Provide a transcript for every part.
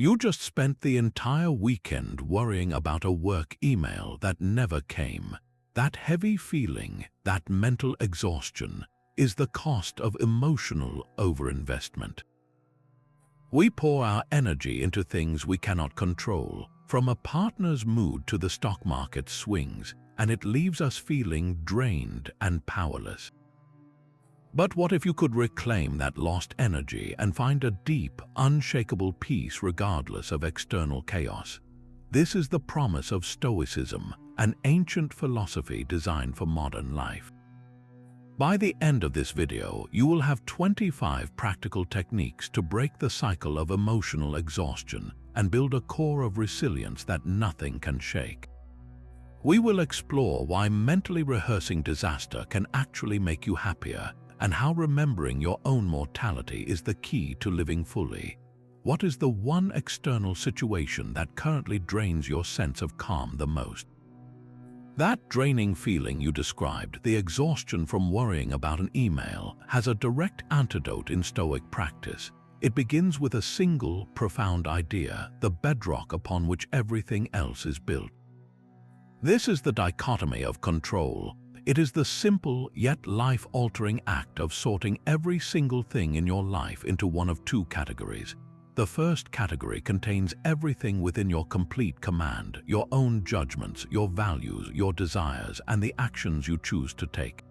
You just spent the entire weekend worrying about a work email that never came. That heavy feeling, that mental exhaustion, is the cost of emotional overinvestment. We pour our energy into things we cannot control, from a partner's mood to the stock market's swings, and it leaves us feeling drained and powerless. But what if you could reclaim that lost energy and find a deep, unshakable peace regardless of external chaos? This is the promise of Stoicism, an ancient philosophy designed for modern life. By the end of this video, you will have 25 practical techniques to break the cycle of emotional exhaustion and build a core of resilience that nothing can shake. We will explore why mentally rehearsing disaster can actually make you happier, and how remembering your own mortality is the key to living fully. What is the one external situation that currently drains your sense of calm the most? That draining feeling you described, the exhaustion from worrying about an email, has a direct antidote in Stoic practice. It begins with a single, profound idea, the bedrock upon which everything else is built. This is the dichotomy of control. It is the simple yet life-altering act of sorting every single thing in your life into one of two categories. The first category contains everything within your complete command, your own judgments, your values, your desires, and the actions you choose to take.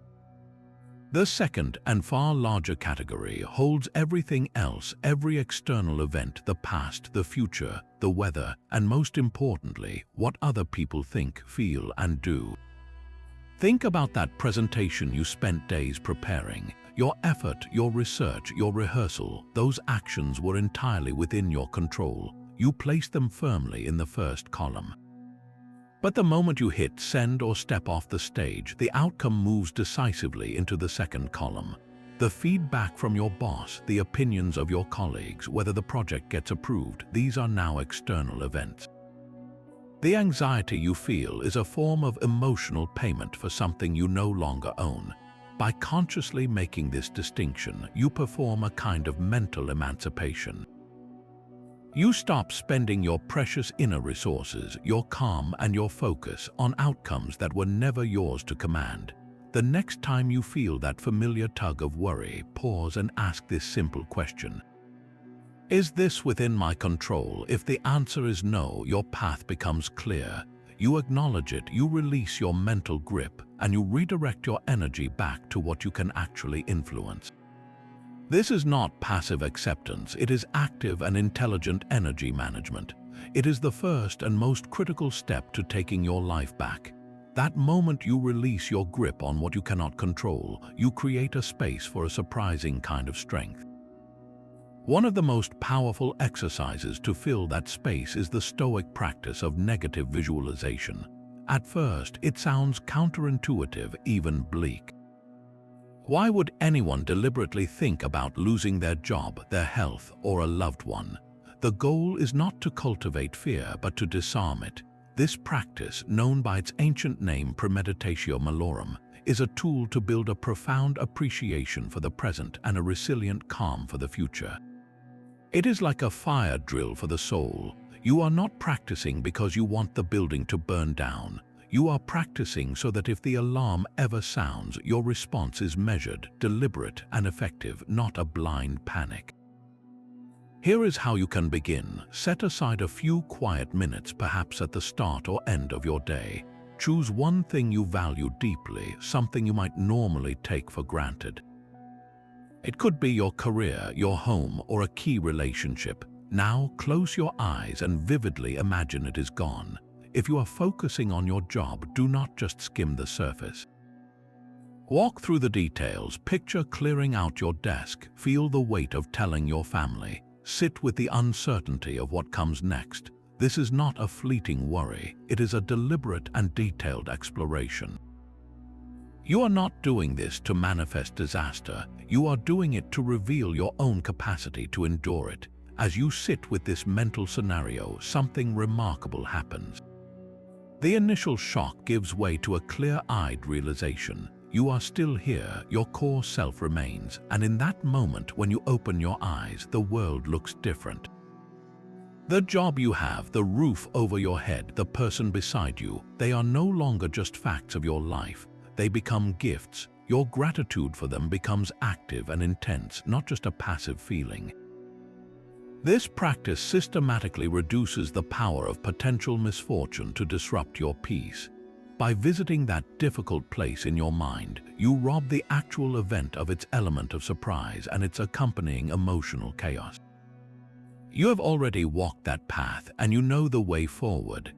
The second and far larger category holds everything else, every external event, the past, the future, the weather, and most importantly, what other people think, feel, and do. Think about that presentation you spent days preparing. Your effort, your research, your rehearsal, those actions were entirely within your control. You placed them firmly in the first column. But the moment you hit send or step off the stage, the outcome moves decisively into the second column. The feedback from your boss, the opinions of your colleagues, whether the project gets approved, these are now external events. The anxiety you feel is a form of emotional payment for something you no longer own. By consciously making this distinction, you perform a kind of mental emancipation. You stop spending your precious inner resources, your calm and your focus, on outcomes that were never yours to command. The next time you feel that familiar tug of worry, pause and ask this simple question. Is this within my control? If the answer is no, your path becomes clear. You acknowledge it, you release your mental grip, and you redirect your energy back to what you can actually influence. This is not passive acceptance, it is active and intelligent energy management. It is the first and most critical step to taking your life back. That moment you release your grip on what you cannot control, you create a space for a surprising kind of strength. One of the most powerful exercises to fill that space is the Stoic practice of negative visualization. At first, it sounds counterintuitive, even bleak. Why would anyone deliberately think about losing their job, their health, or a loved one? The goal is not to cultivate fear, but to disarm it. This practice, known by its ancient name premeditatio malorum, is a tool to build a profound appreciation for the present and a resilient calm for the future. It is like a fire drill for the soul. You are not practicing because you want the building to burn down. You are practicing so that if the alarm ever sounds, your response is measured, deliberate, and effective, not a blind panic. Here is how you can begin. Set aside a few quiet minutes, perhaps at the start or end of your day. Choose one thing you value deeply, something you might normally take for granted. It could be your career, your home, or a key relationship. Now close your eyes and vividly imagine it is gone. If you are focusing on your job, do not just skim the surface. Walk through the details, picture clearing out your desk, feel the weight of telling your family. Sit with the uncertainty of what comes next. This is not a fleeting worry, it is a deliberate and detailed exploration. You are not doing this to manifest disaster, you are doing it to reveal your own capacity to endure it. As you sit with this mental scenario, something remarkable happens. The initial shock gives way to a clear-eyed realization. You are still here, your core self remains, and in that moment when you open your eyes, the world looks different. The job you have, the roof over your head, the person beside you, they are no longer just facts of your life. They become gifts. Your gratitude for them becomes active and intense, not just a passive feeling. This practice systematically reduces the power of potential misfortune to disrupt your peace. By visiting that difficult place in your mind, you rob the actual event of its element of surprise and its accompanying emotional chaos. You have already walked that path and you know the way forward.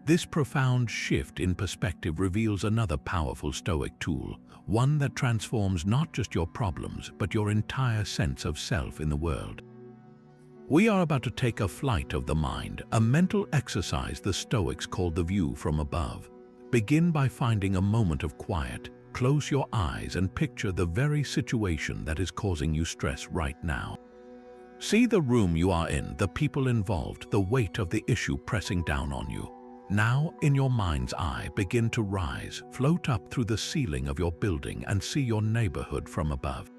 This profound shift in perspective reveals another powerful Stoic tool, one that transforms not just your problems, but your entire sense of self in the world. We are about to take a flight of the mind, a mental exercise the Stoics called the view from above. Begin by finding a moment of quiet, close your eyes and picture the very situation that is causing you stress right now. See the room you are in, the people involved, the weight of the issue pressing down on you. Now, in your mind's eye, begin to rise, float up through the ceiling of your building and see your neighborhood from above.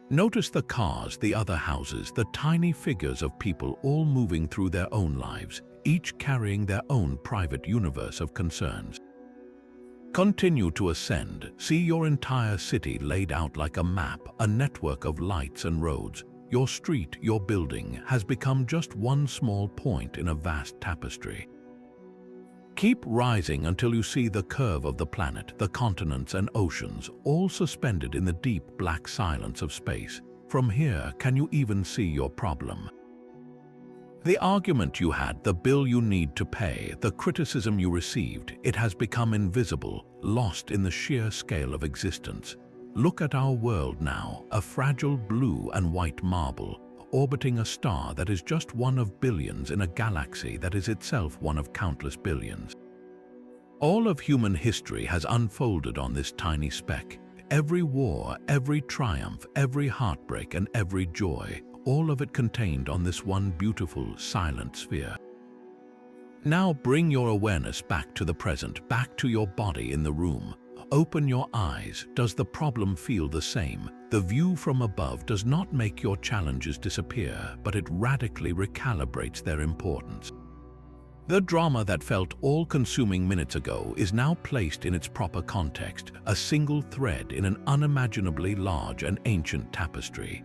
Notice the cars, the other houses, the tiny figures of people all moving through their own lives, each carrying their own private universe of concerns. Continue to ascend. See your entire city laid out like a map, a network of lights and roads. Your street, your building, has become just one small point in a vast tapestry. Keep rising until you see the curve of the planet, the continents and oceans, all suspended in the deep black silence of space. From here, can you even see your problem? The argument you had, the bill you need to pay, the criticism you received, it has become invisible, lost in the sheer scale of existence. Look at our world now, a fragile blue and white marble, orbiting a star that is just one of billions in a galaxy that is itself one of countless billions. All of human history has unfolded on this tiny speck. Every war, every triumph, every heartbreak and every joy, all of it contained on this one beautiful, silent sphere. Now bring your awareness back to the present, back to your body in the room. Open your eyes. Does the problem feel the same? The view from above does not make your challenges disappear, but it radically recalibrates their importance. The drama that felt all-consuming minutes ago is now placed in its proper context, a single thread in an unimaginably large and ancient tapestry.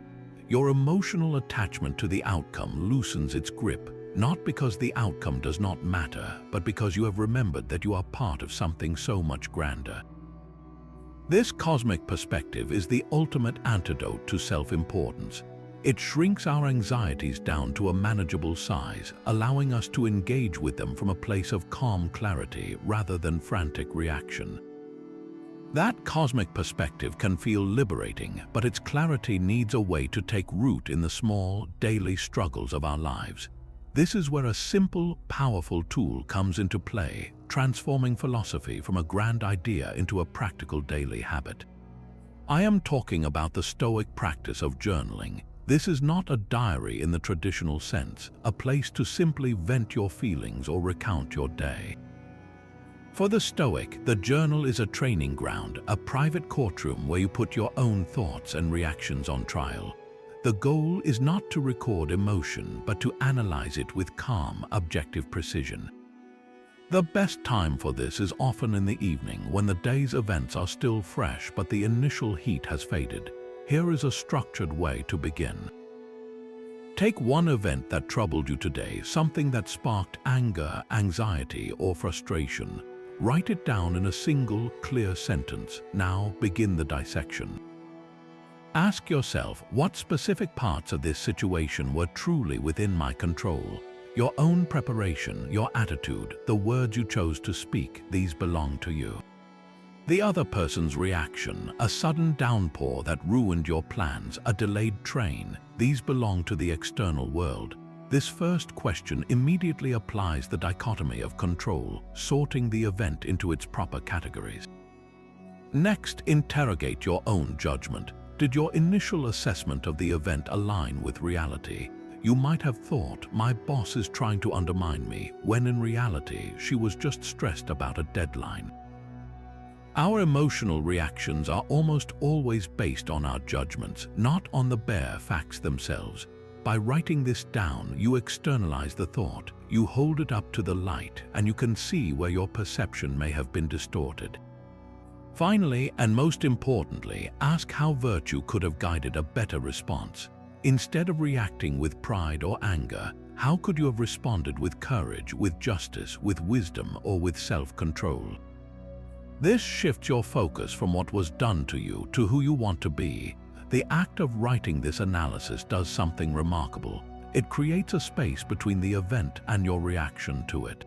Your emotional attachment to the outcome loosens its grip, not because the outcome does not matter, but because you have remembered that you are part of something so much grander. This cosmic perspective is the ultimate antidote to self-importance. It shrinks our anxieties down to a manageable size, allowing us to engage with them from a place of calm clarity rather than frantic reaction. That cosmic perspective can feel liberating, but its clarity needs a way to take root in the small, daily struggles of our lives. This is where a simple, powerful tool comes into play, transforming philosophy from a grand idea into a practical daily habit. I am talking about the Stoic practice of journaling. This is not a diary in the traditional sense, a place to simply vent your feelings or recount your day. For the Stoic, the journal is a training ground, a private courtroom where you put your own thoughts and reactions on trial. The goal is not to record emotion, but to analyze it with calm, objective precision. The best time for this is often in the evening when the day's events are still fresh but the initial heat has faded. Here is a structured way to begin. Take one event that troubled you today, something that sparked anger, anxiety, or frustration. Write it down in a single, clear sentence. Now begin the dissection. Ask yourself, what specific parts of this situation were truly within my control? Your own preparation, your attitude, the words you chose to speak, these belong to you. The other person's reaction, a sudden downpour that ruined your plans, a delayed train, these belong to the external world. This first question immediately applies the dichotomy of control, sorting the event into its proper categories. Next, interrogate your own judgment. Did your initial assessment of the event align with reality? You might have thought, my boss is trying to undermine me, when in reality, she was just stressed about a deadline. Our emotional reactions are almost always based on our judgments, not on the bare facts themselves. By writing this down, you externalize the thought, you hold it up to the light, and you can see where your perception may have been distorted. Finally, and most importantly, ask how virtue could have guided a better response. Instead of reacting with pride or anger, how could you have responded with courage, with justice, with wisdom, or with self-control? This shifts your focus from what was done to you to who you want to be. The act of writing this analysis does something remarkable. It creates a space between the event and your reaction to it.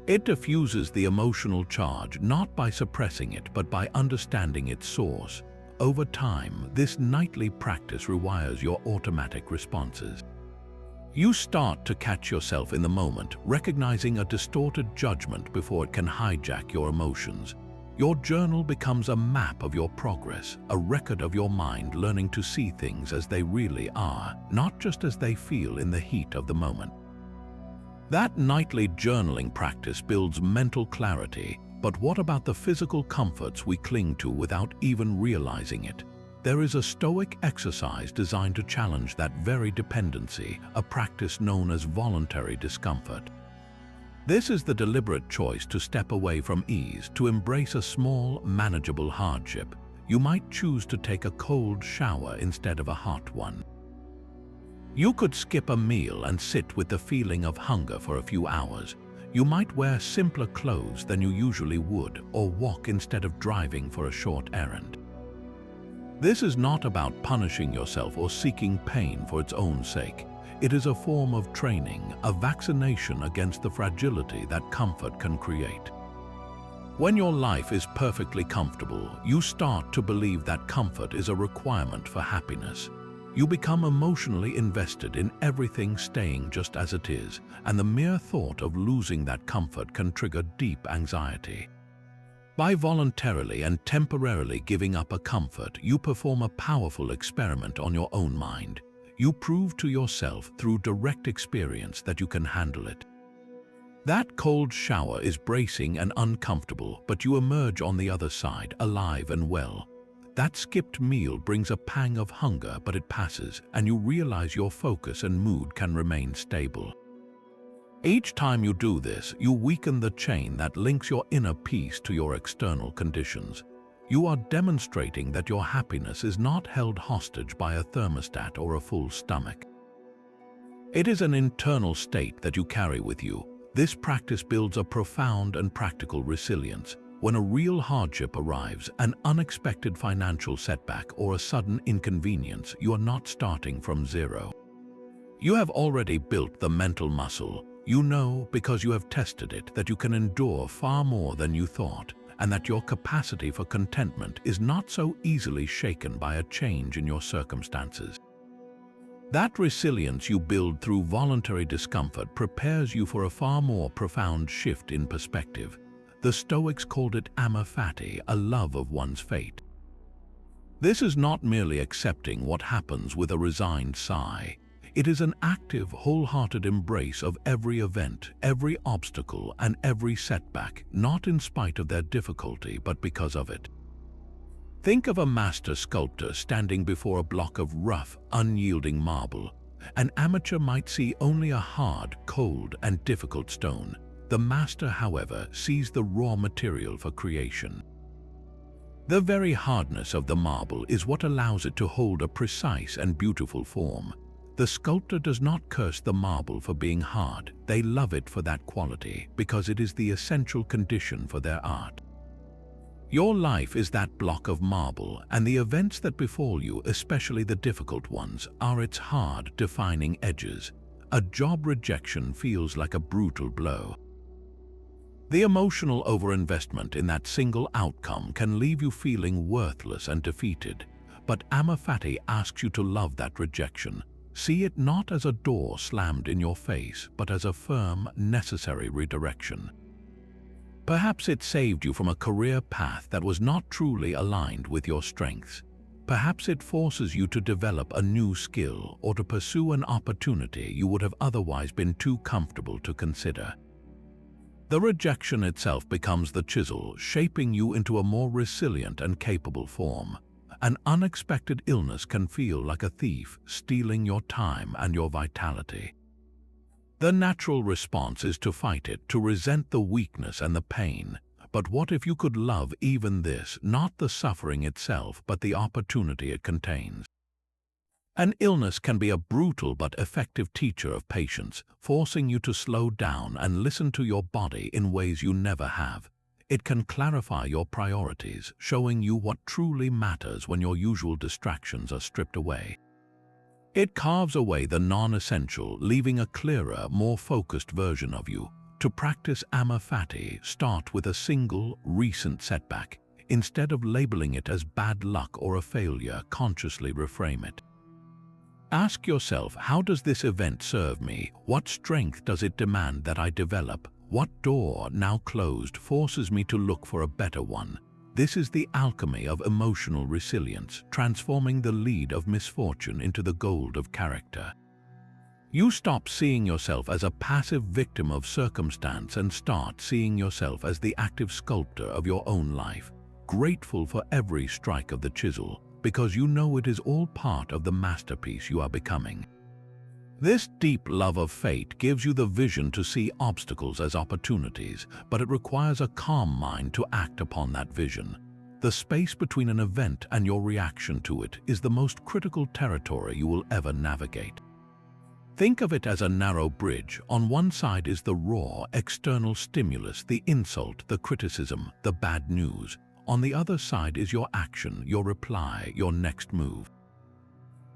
It diffuses the emotional charge not by suppressing it but by understanding its source. Over time, this nightly practice rewires your automatic responses. You start to catch yourself in the moment, recognizing a distorted judgment before it can hijack your emotions. Your journal becomes a map of your progress, a record of your mind learning to see things as they really are, not just as they feel in the heat of the moment. That nightly journaling practice builds mental clarity, but what about the physical comforts we cling to without even realizing it? There is a Stoic exercise designed to challenge that very dependency, a practice known as voluntary discomfort. This is the deliberate choice to step away from ease, to embrace a small, manageable hardship. You might choose to take a cold shower instead of a hot one. You could skip a meal and sit with the feeling of hunger for a few hours. You might wear simpler clothes than you usually would, or walk instead of driving for a short errand. This is not about punishing yourself or seeking pain for its own sake. It is a form of training, a vaccination against the fragility that comfort can create. When your life is perfectly comfortable, you start to believe that comfort is a requirement for happiness. You become emotionally invested in everything staying just as it is, and the mere thought of losing that comfort can trigger deep anxiety. By voluntarily and temporarily giving up a comfort, you perform a powerful experiment on your own mind. You prove to yourself through direct experience that you can handle it. That cold shower is bracing and uncomfortable, but you emerge on the other side, alive and well. That skipped meal brings a pang of hunger, but it passes, and you realize your focus and mood can remain stable. Each time you do this, you weaken the chain that links your inner peace to your external conditions. You are demonstrating that your happiness is not held hostage by a thermostat or a full stomach. It is an internal state that you carry with you. This practice builds a profound and practical resilience. When a real hardship arrives, an unexpected financial setback or a sudden inconvenience, you are not starting from zero. You have already built the mental muscle. You know, because you have tested it, that you can endure far more than you thought, and that your capacity for contentment is not so easily shaken by a change in your circumstances. That resilience you build through voluntary discomfort prepares you for a far more profound shift in perspective. The Stoics called it amor fati, a love of one's fate. This is not merely accepting what happens with a resigned sigh. It is an active, wholehearted embrace of every event, every obstacle, and every setback, not in spite of their difficulty, but because of it. Think of a master sculptor standing before a block of rough, unyielding marble. An amateur might see only a hard, cold, and difficult stone. The master, however, sees the raw material for creation. The very hardness of the marble is what allows it to hold a precise and beautiful form. The sculptor does not curse the marble for being hard. They love it for that quality, because it is the essential condition for their art. Your life is that block of marble, and the events that befall you, especially the difficult ones, are its hard, defining edges. A job rejection feels like a brutal blow. The emotional overinvestment in that single outcome can leave you feeling worthless and defeated. But amor fati asks you to love that rejection. See it not as a door slammed in your face, but as a firm, necessary redirection. Perhaps it saved you from a career path that was not truly aligned with your strengths. Perhaps it forces you to develop a new skill or to pursue an opportunity you would have otherwise been too comfortable to consider. The rejection itself becomes the chisel, shaping you into a more resilient and capable form. An unexpected illness can feel like a thief stealing your time and your vitality. The natural response is to fight it, to resent the weakness and the pain. But what if you could love even this, not the suffering itself, but the opportunity it contains? An illness can be a brutal but effective teacher of patience, forcing you to slow down and listen to your body in ways you never have. It can clarify your priorities, showing you what truly matters when your usual distractions are stripped away. It carves away the non-essential, leaving a clearer, more focused version of you. To practice amor fati, start with a single, recent setback. Instead of labeling it as bad luck or a failure, consciously reframe it. Ask yourself, how does this event serve me? What strength does it demand that I develop? What door, now closed, forces me to look for a better one? This is the alchemy of emotional resilience, transforming the lead of misfortune into the gold of character. You stop seeing yourself as a passive victim of circumstance and start seeing yourself as the active sculptor of your own life, grateful for every strike of the chisel, because you know it is all part of the masterpiece you are becoming. This deep love of fate gives you the vision to see obstacles as opportunities, but it requires a calm mind to act upon that vision. The space between an event and your reaction to it is the most critical territory you will ever navigate. Think of it as a narrow bridge. On one side is the raw, external stimulus, the insult, the criticism, the bad news. On the other side is your action, your reply, your next move.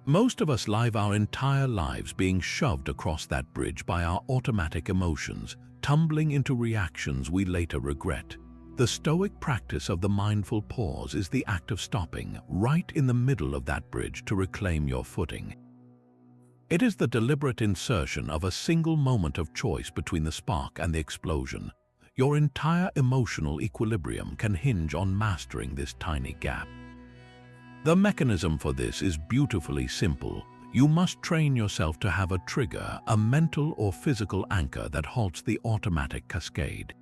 Most of us live our entire lives being shoved across that bridge by our automatic emotions, tumbling into reactions we later regret. The Stoic practice of the mindful pause is the act of stopping right in the middle of that bridge to reclaim your footing. It is the deliberate insertion of a single moment of choice between the spark and the explosion. Your entire emotional equilibrium can hinge on mastering this tiny gap. The mechanism for this is beautifully simple. You must train yourself to have a trigger, a mental or physical anchor that halts the automatic cascade.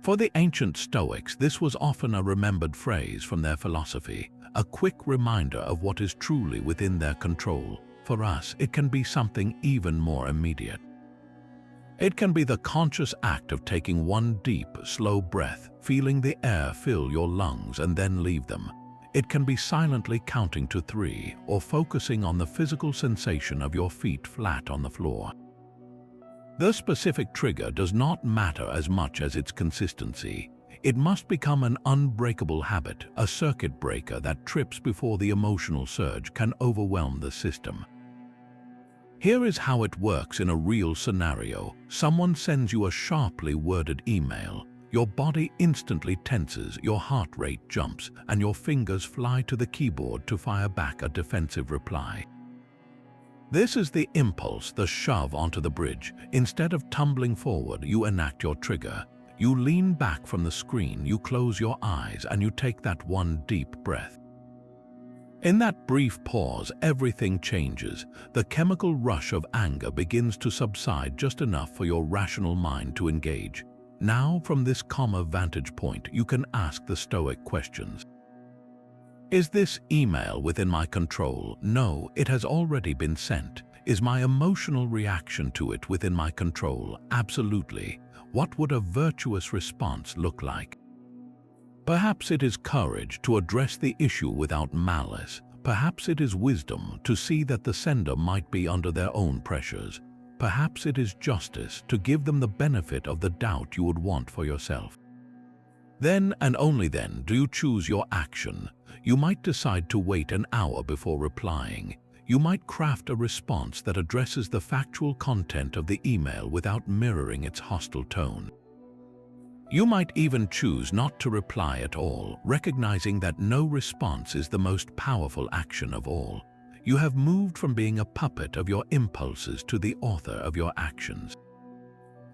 For the ancient Stoics, this was often a remembered phrase from their philosophy, a quick reminder of what is truly within their control. For us, it can be something even more immediate. It can be the conscious act of taking one deep, slow breath, feeling the air fill your lungs and then leave them. It can be silently counting to 3 or focusing on the physical sensation of your feet flat on the floor. The specific trigger does not matter as much as its consistency. It must become an unbreakable habit, a circuit breaker that trips before the emotional surge can overwhelm the system. Here is how it works in a real scenario. Someone sends you a sharply worded email. Your body instantly tenses, your heart rate jumps, and your fingers fly to the keyboard to fire back a defensive reply. This is the impulse, the shove onto the bridge. Instead of tumbling forward, you enact your trigger. You lean back from the screen, you close your eyes, and you take that one deep breath. In that brief pause, everything changes. The chemical rush of anger begins to subside just enough for your rational mind to engage. Now, from this calmer vantage point, you can ask the Stoic questions. Is this email within my control? No, it has already been sent. Is my emotional reaction to it within my control? Absolutely. What would a virtuous response look like? Perhaps it is courage to address the issue without malice. Perhaps it is wisdom to see that the sender might be under their own pressures. Perhaps it is justice to give them the benefit of the doubt you would want for yourself. Then and only then do you choose your action. You might decide to wait an hour before replying. You might craft a response that addresses the factual content of the email without mirroring its hostile tone. You might even choose not to reply at all, recognizing that no response is the most powerful action of all. You have moved from being a puppet of your impulses to the author of your actions.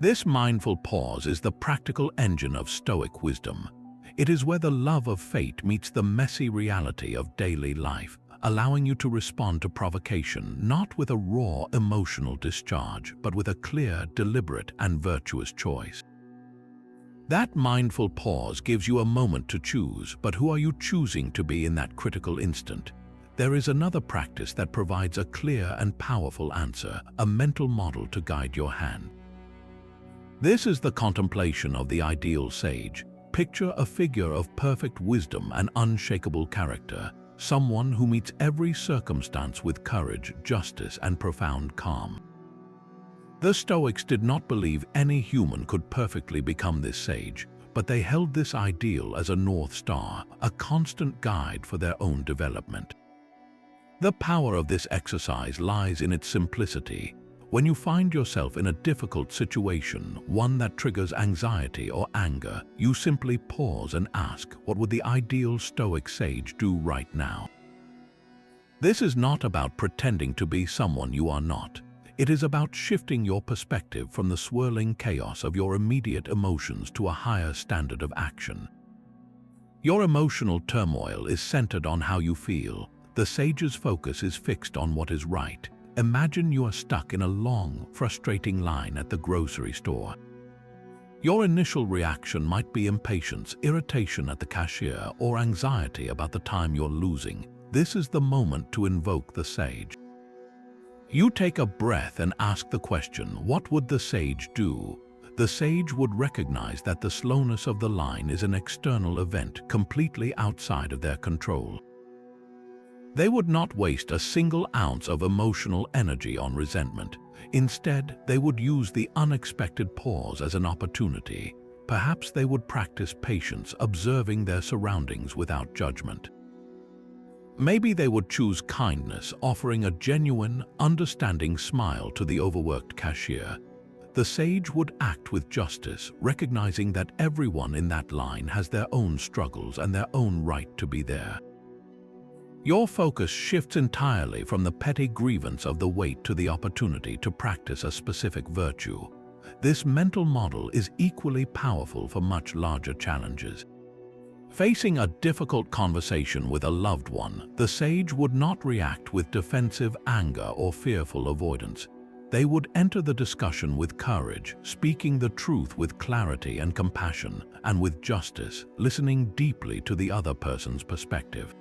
This mindful pause is the practical engine of Stoic wisdom. It is where the love of fate meets the messy reality of daily life, allowing you to respond to provocation not with a raw emotional discharge, but with a clear, deliberate, and virtuous choice. That mindful pause gives you a moment to choose, but who are you choosing to be in that critical instant? There is another practice that provides a clear and powerful answer, a mental model to guide your hand. This is the contemplation of the ideal sage. Picture a figure of perfect wisdom and unshakable character, someone who meets every circumstance with courage, justice, and profound calm. The Stoics did not believe any human could perfectly become this sage, but they held this ideal as a North Star, a constant guide for their own development. The power of this exercise lies in its simplicity. When you find yourself in a difficult situation, one that triggers anxiety or anger, you simply pause and ask, what would the ideal Stoic sage do right now? This is not about pretending to be someone you are not. It is about shifting your perspective from the swirling chaos of your immediate emotions to a higher standard of action. Your emotional turmoil is centered on how you feel. The sage's focus is fixed on what is right. Imagine you are stuck in a long, frustrating line at the grocery store. Your initial reaction might be impatience, irritation at the cashier, or anxiety about the time you're losing. This is the moment to invoke the sage. You take a breath and ask the question, what would the sage do? The sage would recognize that the slowness of the line is an external event completely outside of their control. They would not waste a single ounce of emotional energy on resentment. Instead, they would use the unexpected pause as an opportunity. Perhaps they would practice patience, observing their surroundings without judgment. Maybe they would choose kindness, offering a genuine, understanding smile to the overworked cashier. The sage would act with justice, recognizing that everyone in that line has their own struggles and their own right to be there. Your focus shifts entirely from the petty grievance of the wait to the opportunity to practice a specific virtue. This mental model is equally powerful for much larger challenges. Facing a difficult conversation with a loved one, the sage would not react with defensive anger or fearful avoidance. They would enter the discussion with courage, speaking the truth with clarity and compassion, and with justice, listening deeply to the other person's perspective.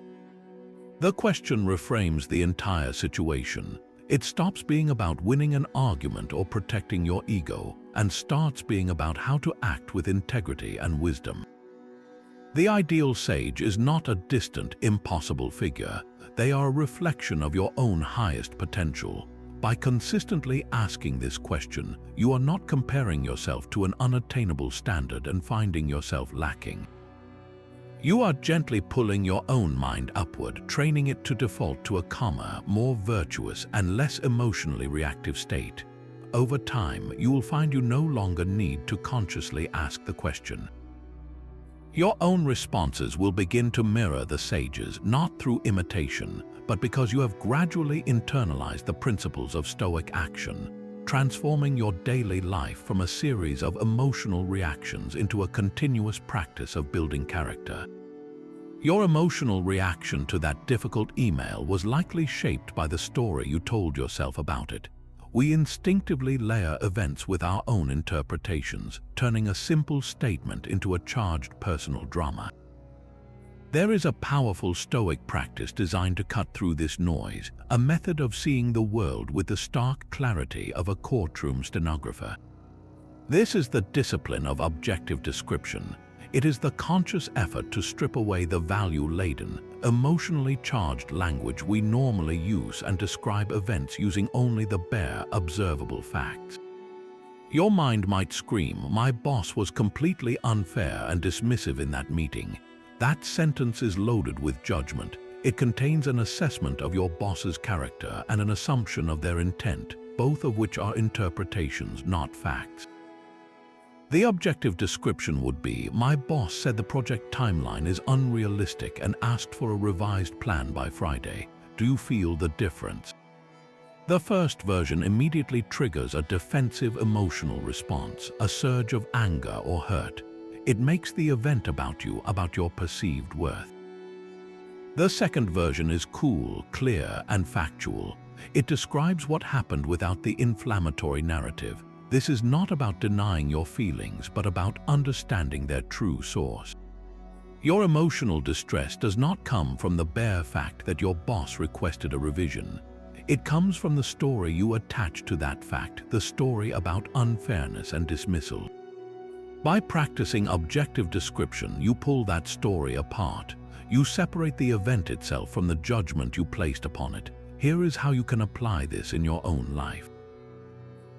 The question reframes the entire situation. It stops being about winning an argument or protecting your ego, and starts being about how to act with integrity and wisdom. The ideal sage is not a distant, impossible figure. They are a reflection of your own highest potential. By consistently asking this question, you are not comparing yourself to an unattainable standard and finding yourself lacking. You are gently pulling your own mind upward, training it to default to a calmer, more virtuous, and less emotionally reactive state. Over time, you will find you no longer need to consciously ask the question. Your own responses will begin to mirror the sage's, not through imitation, but because you have gradually internalized the principles of Stoic action, transforming your daily life from a series of emotional reactions into a continuous practice of building character. Your emotional reaction to that difficult email was likely shaped by the story you told yourself about it. We instinctively layer events with our own interpretations, turning a simple statement into a charged personal drama. There is a powerful Stoic practice designed to cut through this noise, a method of seeing the world with the stark clarity of a courtroom stenographer. This is the discipline of objective description. It is the conscious effort to strip away the value-laden, emotionally charged language we normally use and describe events using only the bare, observable facts. Your mind might scream, "My boss was completely unfair and dismissive in that meeting." That sentence is loaded with judgment. It contains an assessment of your boss's character and an assumption of their intent, both of which are interpretations, not facts. The objective description would be, "My boss said the project timeline is unrealistic and asked for a revised plan by Friday. Do you feel the difference?" The first version immediately triggers a defensive emotional response, a surge of anger or hurt. It makes the event about you, about your perceived worth. The second version is cool, clear, and factual. It describes what happened without the inflammatory narrative. This is not about denying your feelings, but about understanding their true source. Your emotional distress does not come from the bare fact that your boss requested a revision. It comes from the story you attach to that fact, the story about unfairness and dismissal. By practicing objective description, you pull that story apart. You separate the event itself from the judgment you placed upon it. Here is how you can apply this in your own life.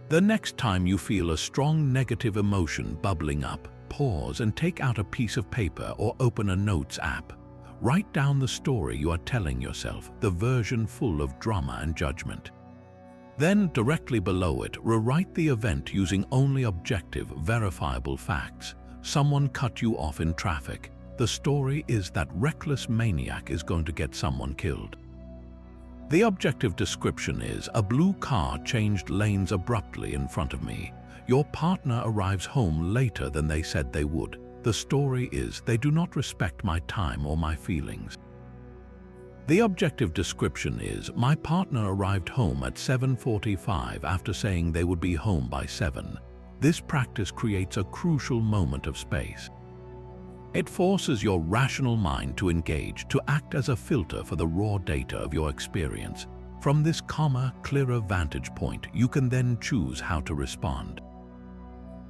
The next time you feel a strong negative emotion bubbling up, pause and take out a piece of paper or open a notes app. Write down the story you are telling yourself, the version full of drama and judgment. Then, directly below it, rewrite the event using only objective, verifiable facts. Someone cut you off in traffic. The story is that reckless maniac is going to get someone killed. The objective description is, a blue car changed lanes abruptly in front of me. Your partner arrives home later than they said they would. The story is, they do not respect my time or my feelings. The objective description is, my partner arrived home at 7:45 after saying they would be home by 7. This practice creates a crucial moment of space. It forces your rational mind to engage, to act as a filter for the raw data of your experience. From this calmer, clearer vantage point, you can then choose how to respond.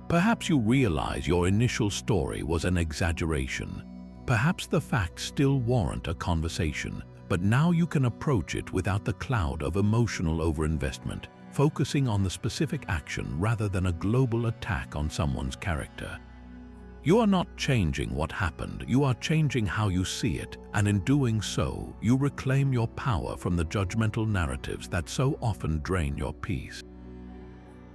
Perhaps you realize your initial story was an exaggeration. Perhaps the facts still warrant a conversation, but now you can approach it without the cloud of emotional overinvestment, focusing on the specific action rather than a global attack on someone's character. You are not changing what happened, you are changing how you see it, and in doing so, you reclaim your power from the judgmental narratives that so often drain your peace.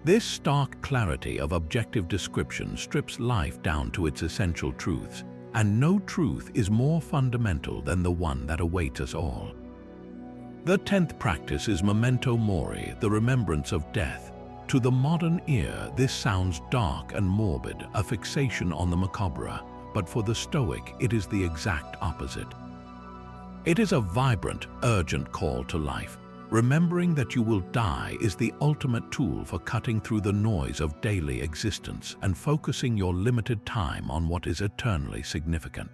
This stark clarity of objective description strips life down to its essential truths, and no truth is more fundamental than the one that awaits us all. The 10th practice is memento mori, the remembrance of death. To the modern ear, this sounds dark and morbid, a fixation on the macabre, but for the Stoic, it is the exact opposite. It is a vibrant, urgent call to life. Remembering that you will die is the ultimate tool for cutting through the noise of daily existence and focusing your limited time on what is eternally significant.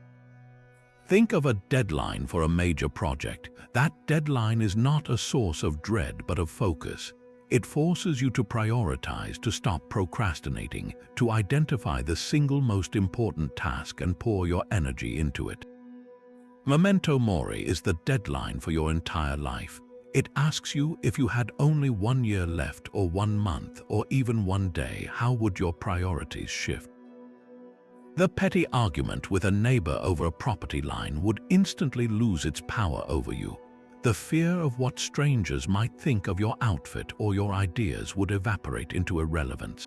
Think of a deadline for a major project. That deadline is not a source of dread but of focus. It forces you to prioritize, to stop procrastinating, to identify the single most important task and pour your energy into it. Memento mori is the deadline for your entire life. It asks you, if you had only 1 year left, or 1 month, or even 1 day, how would your priorities shift? The petty argument with a neighbor over a property line would instantly lose its power over you. The fear of what strangers might think of your outfit or your ideas would evaporate into irrelevance.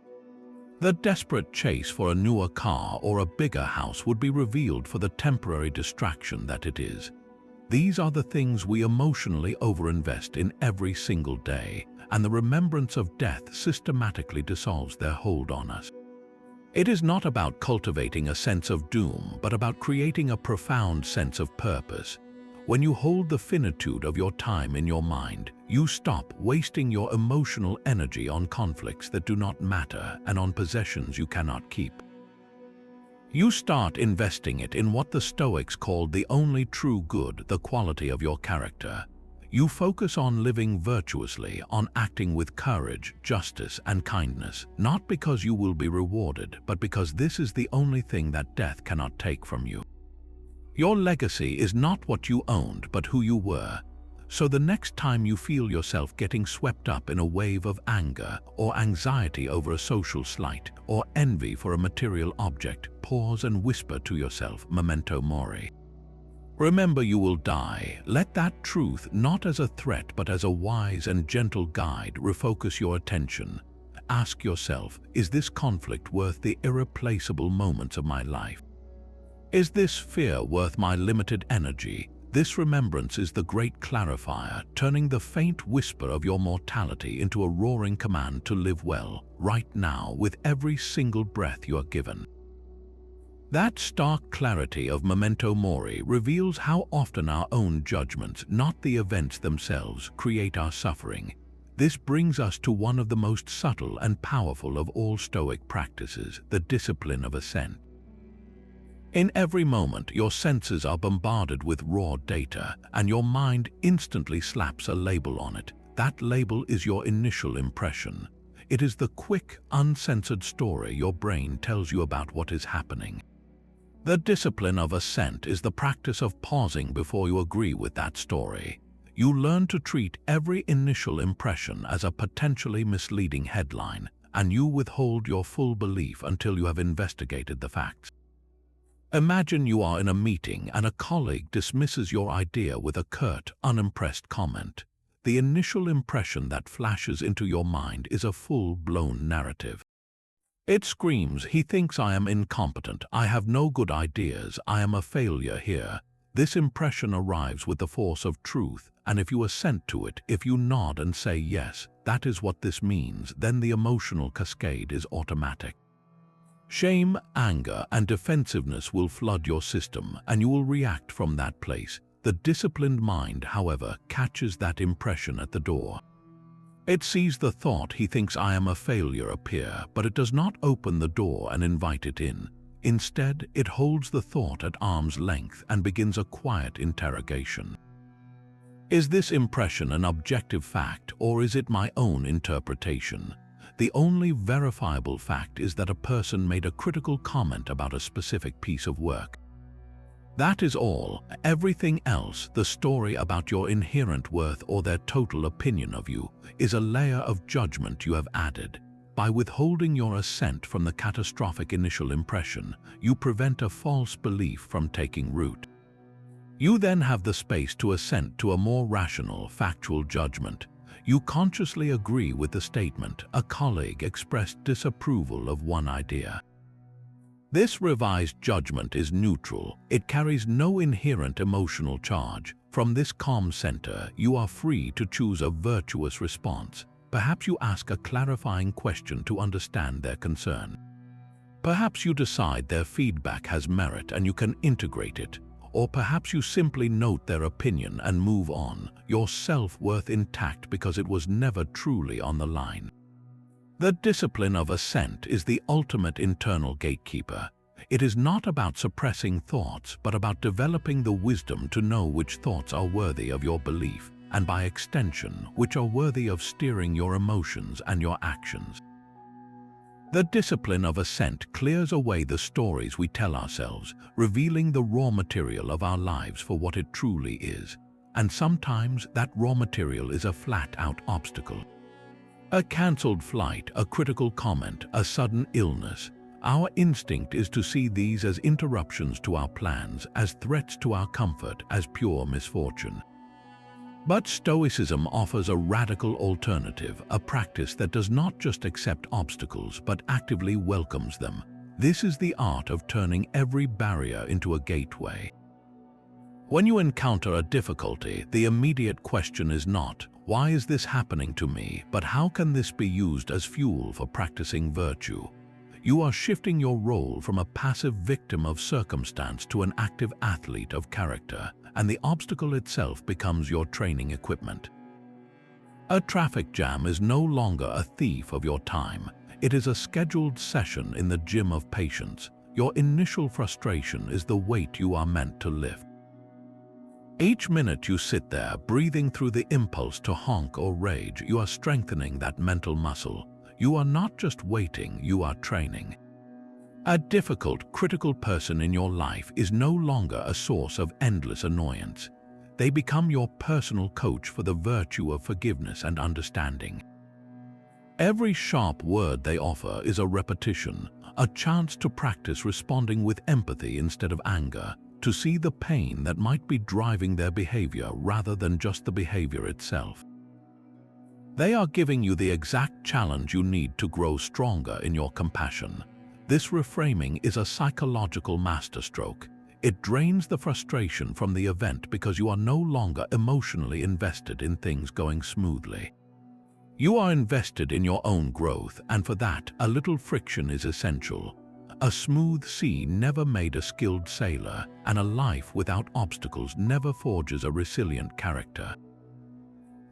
The desperate chase for a newer car or a bigger house would be revealed for the temporary distraction that it is. These are the things we emotionally overinvest in every single day, and the remembrance of death systematically dissolves their hold on us. It is not about cultivating a sense of doom, but about creating a profound sense of purpose. When you hold the finitude of your time in your mind, you stop wasting your emotional energy on conflicts that do not matter and on possessions you cannot keep. You start investing it in what the Stoics called the only true good, the quality of your character. You focus on living virtuously, on acting with courage, justice, and kindness, not because you will be rewarded, but because this is the only thing that death cannot take from you. Your legacy is not what you owned, but who you were. So the next time you feel yourself getting swept up in a wave of anger, or anxiety over a social slight, or envy for a material object, pause and whisper to yourself, memento mori. Remember you will die. Let that truth, not as a threat but as a wise and gentle guide, refocus your attention. Ask yourself, is this conflict worth the irreplaceable moments of my life? Is this fear worth my limited energy? This remembrance is the great clarifier, turning the faint whisper of your mortality into a roaring command to live well, right now, with every single breath you are given. That stark clarity of memento mori reveals how often our own judgments, not the events themselves, create our suffering. This brings us to one of the most subtle and powerful of all Stoic practices, the discipline of assent. In every moment, your senses are bombarded with raw data, and your mind instantly slaps a label on it. That label is your initial impression. It is the quick, uncensored story your brain tells you about what is happening. The discipline of assent is the practice of pausing before you agree with that story. You learn to treat every initial impression as a potentially misleading headline, and you withhold your full belief until you have investigated the facts. Imagine you are in a meeting and a colleague dismisses your idea with a curt, unimpressed comment. The initial impression that flashes into your mind is a full-blown narrative. It screams, "He thinks I am incompetent, I have no good ideas, I am a failure here." This impression arrives with the force of truth, and if you assent to it, if you nod and say, "Yes, that is what this means," then the emotional cascade is automatic. Shame, anger, and defensiveness will flood your system, and you will react from that place. The disciplined mind, however, catches that impression at the door. It sees the thought, "He thinks I am a failure," appear, but it does not open the door and invite it in. Instead, it holds the thought at arm's length and begins a quiet interrogation. Is this impression an objective fact, or is it my own interpretation? The only verifiable fact is that a person made a critical comment about a specific piece of work. That is all. Everything else, the story about your inherent worth or their total opinion of you, is a layer of judgment you have added. By withholding your assent from the catastrophic initial impression, you prevent a false belief from taking root. You then have the space to assent to a more rational, factual judgment. You consciously agree with the statement, "A colleague expressed disapproval of one idea." This revised judgment is neutral. It carries no inherent emotional charge. From this calm center, you are free to choose a virtuous response. Perhaps you ask a clarifying question to understand their concern. Perhaps you decide their feedback has merit and you can integrate it. Or perhaps you simply note their opinion and move on, your self-worth intact because it was never truly on the line. The discipline of assent is the ultimate internal gatekeeper. It is not about suppressing thoughts, but about developing the wisdom to know which thoughts are worthy of your belief, and by extension, which are worthy of steering your emotions and your actions. The discipline of assent clears away the stories we tell ourselves, revealing the raw material of our lives for what it truly is. And sometimes that raw material is a flat-out obstacle. A cancelled flight, a critical comment, a sudden illness. Our instinct is to see these as interruptions to our plans, as threats to our comfort, as pure misfortune. But Stoicism offers a radical alternative, a practice that does not just accept obstacles but actively welcomes them. This is the art of turning every barrier into a gateway. When you encounter a difficulty, the immediate question is not, "Why is this happening to me?" but "How can this be used as fuel for practicing virtue?" You are shifting your role from a passive victim of circumstance to an active athlete of character, and the obstacle itself becomes your training equipment. A traffic jam is no longer a thief of your time. It is a scheduled session in the gym of patience. Your initial frustration is the weight you are meant to lift. Each minute you sit there, breathing through the impulse to honk or rage, you are strengthening that mental muscle. You are not just waiting, you are training. A difficult, critical person in your life is no longer a source of endless annoyance. They become your personal coach for the virtue of forgiveness and understanding. Every sharp word they offer is a repetition, a chance to practice responding with empathy instead of anger, to see the pain that might be driving their behavior rather than just the behavior itself. They are giving you the exact challenge you need to grow stronger in your compassion. This reframing is a psychological masterstroke. It drains the frustration from the event because you are no longer emotionally invested in things going smoothly. You are invested in your own growth, and for that, a little friction is essential. A smooth sea never made a skilled sailor, and a life without obstacles never forges a resilient character.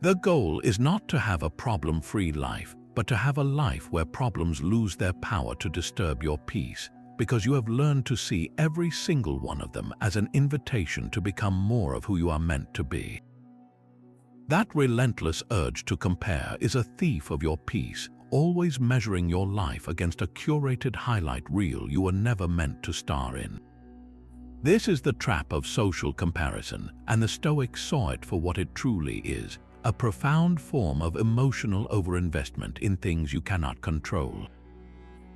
The goal is not to have a problem-free life, but to have a life where problems lose their power to disturb your peace, because you have learned to see every single one of them as an invitation to become more of who you are meant to be. That relentless urge to compare is a thief of your peace, always measuring your life against a curated highlight reel you were never meant to star in. This is the trap of social comparison, and the Stoics saw it for what it truly is, a profound form of emotional overinvestment in things you cannot control.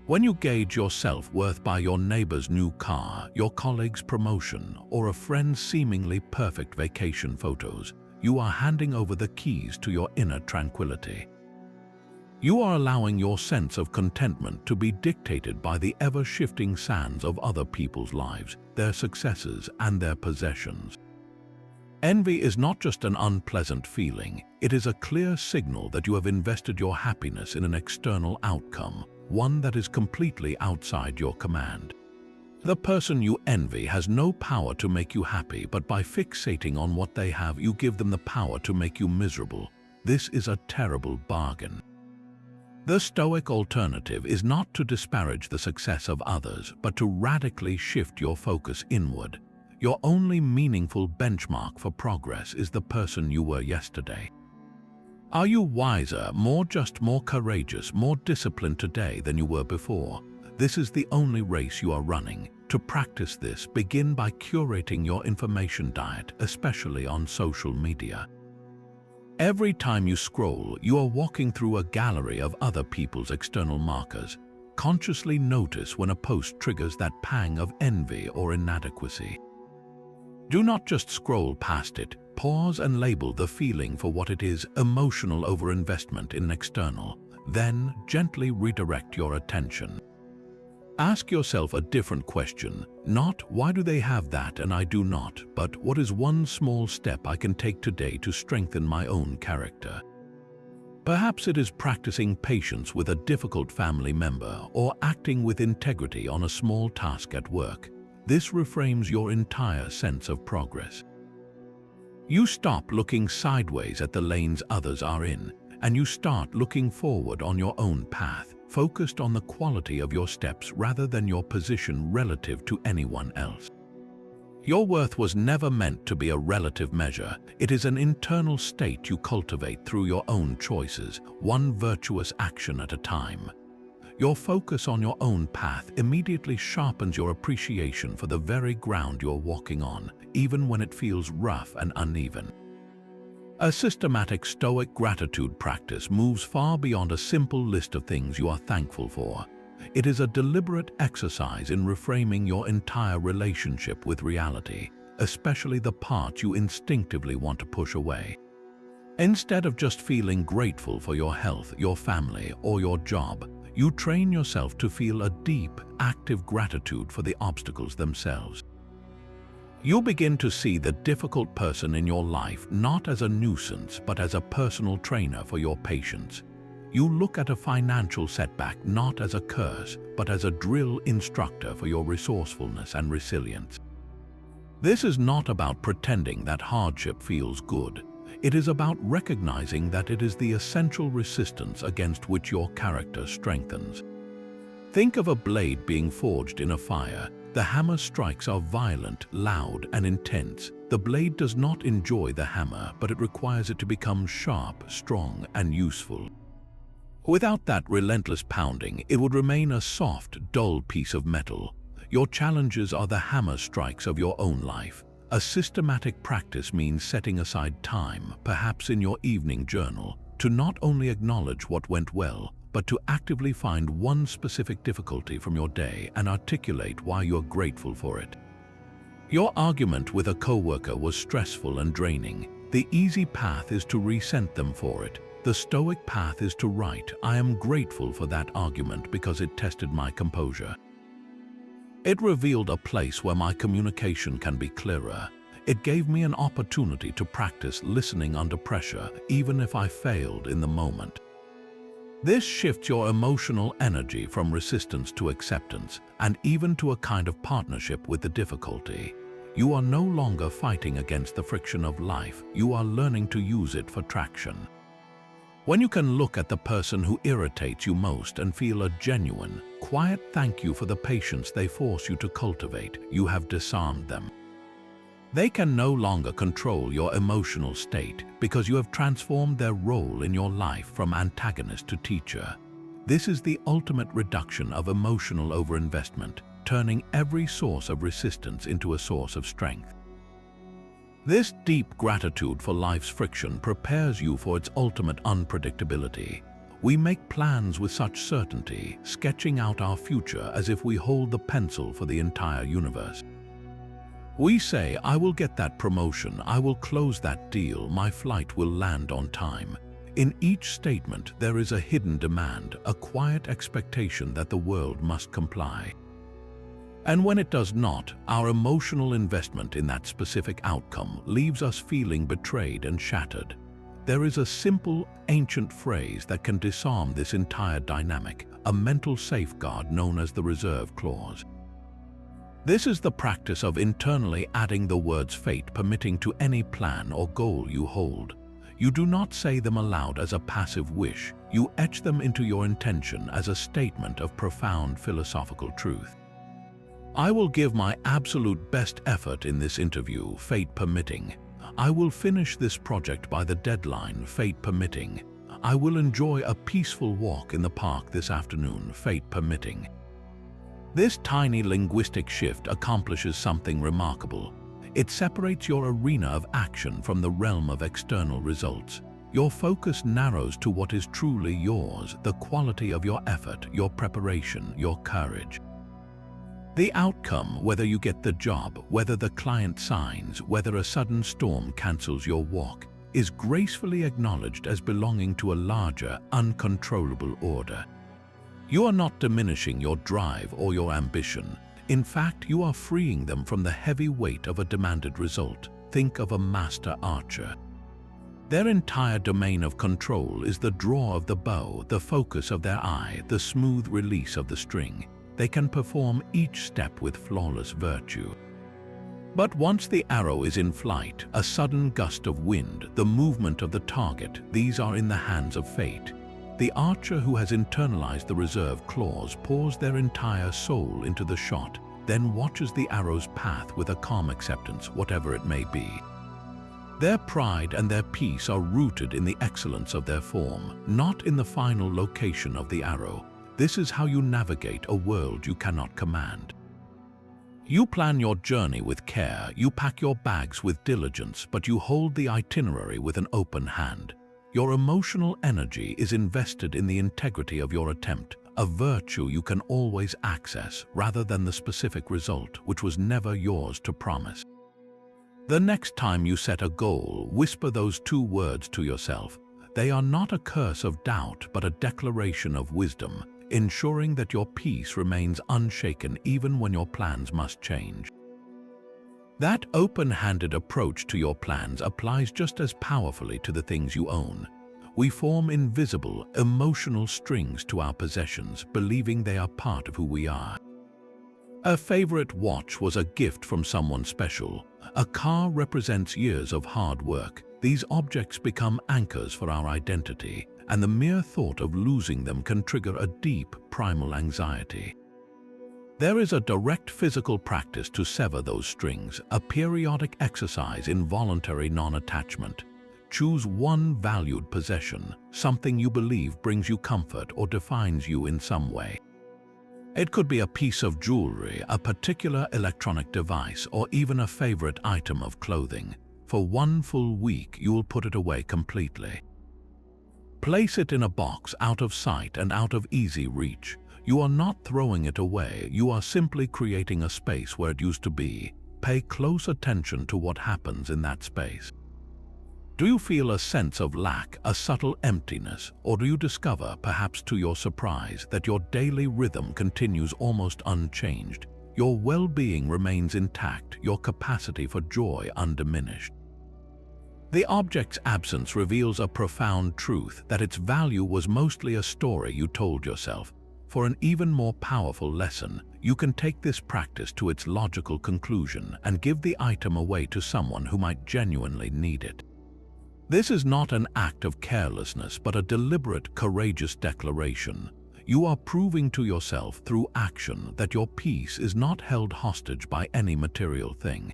When you gauge your self-worth by your neighbor's new car, your colleague's promotion, or a friend's seemingly perfect vacation photos, you are handing over the keys to your inner tranquility. You are allowing your sense of contentment to be dictated by the ever-shifting sands of other people's lives, their successes, and their possessions. Envy is not just an unpleasant feeling, it is a clear signal that you have invested your happiness in an external outcome, one that is completely outside your command. The person you envy has no power to make you happy, but by fixating on what they have, you give them the power to make you miserable. This is a terrible bargain. The Stoic alternative is not to disparage the success of others, but to radically shift your focus inward. Your only meaningful benchmark for progress is the person you were yesterday. Are you wiser, more courageous, more disciplined today than you were before? This is the only race you are running. To practice this, begin by curating your information diet, especially on social media. Every time you scroll, you are walking through a gallery of other people's external markers. Consciously notice when a post triggers that pang of envy or inadequacy. Do not just scroll past it. Pause and label the feeling for what it is: emotional overinvestment in external. Then gently redirect your attention. Ask yourself a different question, not why do they have that and I do not, but what is one small step I can take today to strengthen my own character? Perhaps it is practicing patience with a difficult family member or acting with integrity on a small task at work. This reframes your entire sense of progress. You stop looking sideways at the lanes others are in, and you start looking forward on your own path, focused on the quality of your steps rather than your position relative to anyone else. Your worth was never meant to be a relative measure. It is an internal state you cultivate through your own choices, one virtuous action at a time. Your focus on your own path immediately sharpens your appreciation for the very ground you're walking on, even when it feels rough and uneven. A systematic Stoic gratitude practice moves far beyond a simple list of things you are thankful for. It is a deliberate exercise in reframing your entire relationship with reality, especially the parts you instinctively want to push away. Instead of just feeling grateful for your health, your family, or your job, you train yourself to feel a deep, active gratitude for the obstacles themselves. You'll begin to see the difficult person in your life not as a nuisance, but as a personal trainer for your patience. You look at a financial setback not as a curse, but as a drill instructor for your resourcefulness and resilience. This is not about pretending that hardship feels good. It is about recognizing that it is the essential resistance against which your character strengthens. Think of a blade being forged in a fire. The hammer strikes are violent, loud, and intense. The blade does not enjoy the hammer, but it requires it to become sharp, strong, and useful. Without that relentless pounding, it would remain a soft, dull piece of metal. Your challenges are the hammer strikes of your own life. A systematic practice means setting aside time, perhaps in your evening journal, to not only acknowledge what went well, but to actively find one specific difficulty from your day and articulate why you're grateful for it. Your argument with a coworker was stressful and draining. The easy path is to resent them for it. The Stoic path is to write, "I am grateful for that argument because it tested my composure. It revealed a place where my communication can be clearer. It gave me an opportunity to practice listening under pressure, even if I failed in the moment." This shifts your emotional energy from resistance to acceptance, and even to a kind of partnership with the difficulty. You are no longer fighting against the friction of life, you are learning to use it for traction. When you can look at the person who irritates you most and feel a genuine, quiet thank you for the patience they force you to cultivate, you have disarmed them. They can no longer control your emotional state because you have transformed their role in your life from antagonist to teacher. This is the ultimate reduction of emotional overinvestment, turning every source of resistance into a source of strength. This deep gratitude for life's friction prepares you for its ultimate unpredictability. We make plans with such certainty, sketching out our future as if we hold the pencil for the entire universe. We say, I will get that promotion, I will close that deal, my flight will land on time. In each statement, there is a hidden demand, a quiet expectation that the world must comply. And when it does not, our emotional investment in that specific outcome leaves us feeling betrayed and shattered. There is a simple, ancient phrase that can disarm this entire dynamic, a mental safeguard known as the reserve clause. This is the practice of internally adding the words fate permitting to any plan or goal you hold. You do not say them aloud as a passive wish, you etch them into your intention as a statement of profound philosophical truth. I will give my absolute best effort in this interview, fate permitting. I will finish this project by the deadline, fate permitting. I will enjoy a peaceful walk in the park this afternoon, fate permitting. This tiny linguistic shift accomplishes something remarkable. It separates your arena of action from the realm of external results. Your focus narrows to what is truly yours, the quality of your effort, your preparation, your courage. The outcome, whether you get the job, whether the client signs, whether a sudden storm cancels your walk, is gracefully acknowledged as belonging to a larger, uncontrollable order. You are not diminishing your drive or your ambition. In fact, you are freeing them from the heavy weight of a demanded result. Think of a master archer. Their entire domain of control is the draw of the bow, the focus of their eye, the smooth release of the string. They can perform each step with flawless virtue. But once the arrow is in flight, a sudden gust of wind, the movement of the target, these are in the hands of fate. The archer who has internalized the reserve clause pours their entire soul into the shot, then watches the arrow's path with a calm acceptance, whatever it may be. Their pride and their peace are rooted in the excellence of their form, not in the final location of the arrow. This is how you navigate a world you cannot command. You plan your journey with care, you pack your bags with diligence, but you hold the itinerary with an open hand. Your emotional energy is invested in the integrity of your attempt, a virtue you can always access rather than the specific result which was never yours to promise. The next time you set a goal, whisper those two words to yourself. They are not a curse of doubt but a declaration of wisdom, ensuring that your peace remains unshaken even when your plans must change. That open-handed approach to your plans applies just as powerfully to the things you own. We form invisible, emotional strings to our possessions, believing they are part of who we are. A favorite watch was a gift from someone special. A car represents years of hard work. These objects become anchors for our identity, and the mere thought of losing them can trigger a deep, primal anxiety. There is a direct physical practice to sever those strings, a periodic exercise in voluntary non-attachment. Choose one valued possession, something you believe brings you comfort or defines you in some way. It could be a piece of jewelry, a particular electronic device, or even a favorite item of clothing. For one full week, you will put it away completely. Place it in a box out of sight and out of easy reach. You are not throwing it away, you are simply creating a space where it used to be. Pay close attention to what happens in that space. Do you feel a sense of lack, a subtle emptiness, or do you discover, perhaps to your surprise, that your daily rhythm continues almost unchanged? Your well-being remains intact, your capacity for joy undiminished. The object's absence reveals a profound truth, that its value was mostly a story you told yourself. For an even more powerful lesson, you can take this practice to its logical conclusion and give the item away to someone who might genuinely need it. This is not an act of carelessness, but a deliberate, courageous declaration. You are proving to yourself through action that your peace is not held hostage by any material thing.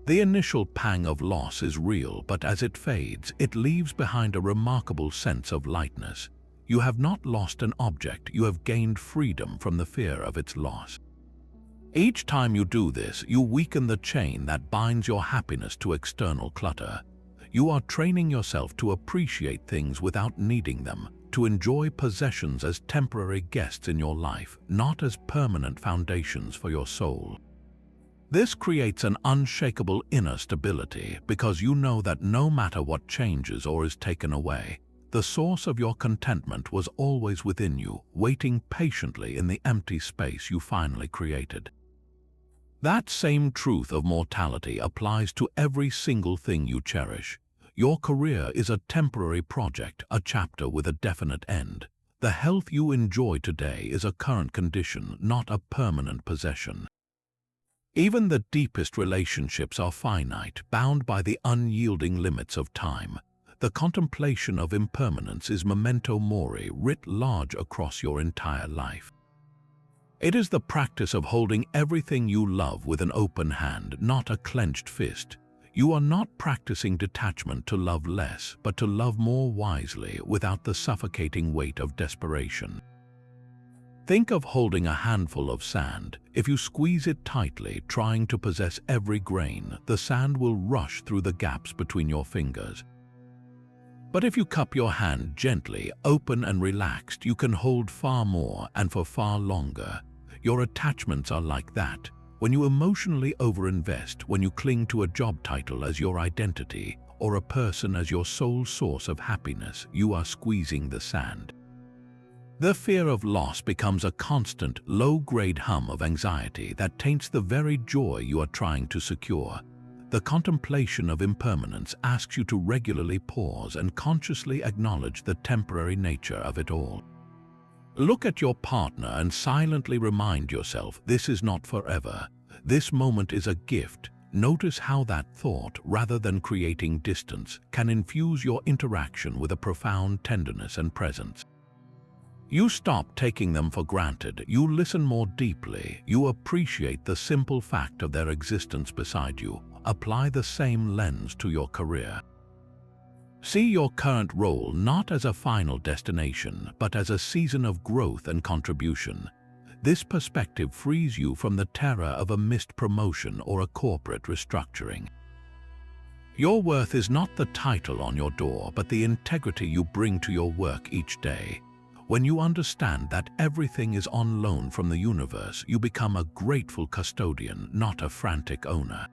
The initial pang of loss is real, but as it fades, it leaves behind a remarkable sense of lightness. You have not lost an object, you have gained freedom from the fear of its loss. Each time you do this, you weaken the chain that binds your happiness to external clutter. You are training yourself to appreciate things without needing them, to enjoy possessions as temporary guests in your life, not as permanent foundations for your soul. This creates an unshakable inner stability because you know that no matter what changes or is taken away, the source of your contentment was always within you, waiting patiently in the empty space you finally created. That same truth of mortality applies to every single thing you cherish. Your career is a temporary project, a chapter with a definite end. The health you enjoy today is a current condition, not a permanent possession. Even the deepest relationships are finite, bound by the unyielding limits of time. The contemplation of impermanence is memento mori writ large across your entire life. It is the practice of holding everything you love with an open hand, not a clenched fist. You are not practicing detachment to love less, but to love more wisely without the suffocating weight of desperation. Think of holding a handful of sand. If you squeeze it tightly, trying to possess every grain, the sand will rush through the gaps between your fingers. But if you cup your hand gently, open and relaxed, you can hold far more and for far longer. Your attachments are like that. When you emotionally overinvest, when you cling to a job title as your identity or a person as your sole source of happiness, you are squeezing the sand. The fear of loss becomes a constant, low-grade hum of anxiety that taints the very joy you are trying to secure. The contemplation of impermanence asks you to regularly pause and consciously acknowledge the temporary nature of it all. Look at your partner and silently remind yourself, this is not forever. This moment is a gift. Notice how that thought, rather than creating distance, can infuse your interaction with a profound tenderness and presence. You stop taking them for granted, you listen more deeply, you appreciate the simple fact of their existence beside you. Apply the same lens to your career. See your current role not as a final destination, but as a season of growth and contribution. This perspective frees you from the terror of a missed promotion or a corporate restructuring. Your worth is not the title on your door, but the integrity you bring to your work each day. When you understand that everything is on loan from the universe, you become a grateful custodian, not a frantic owner.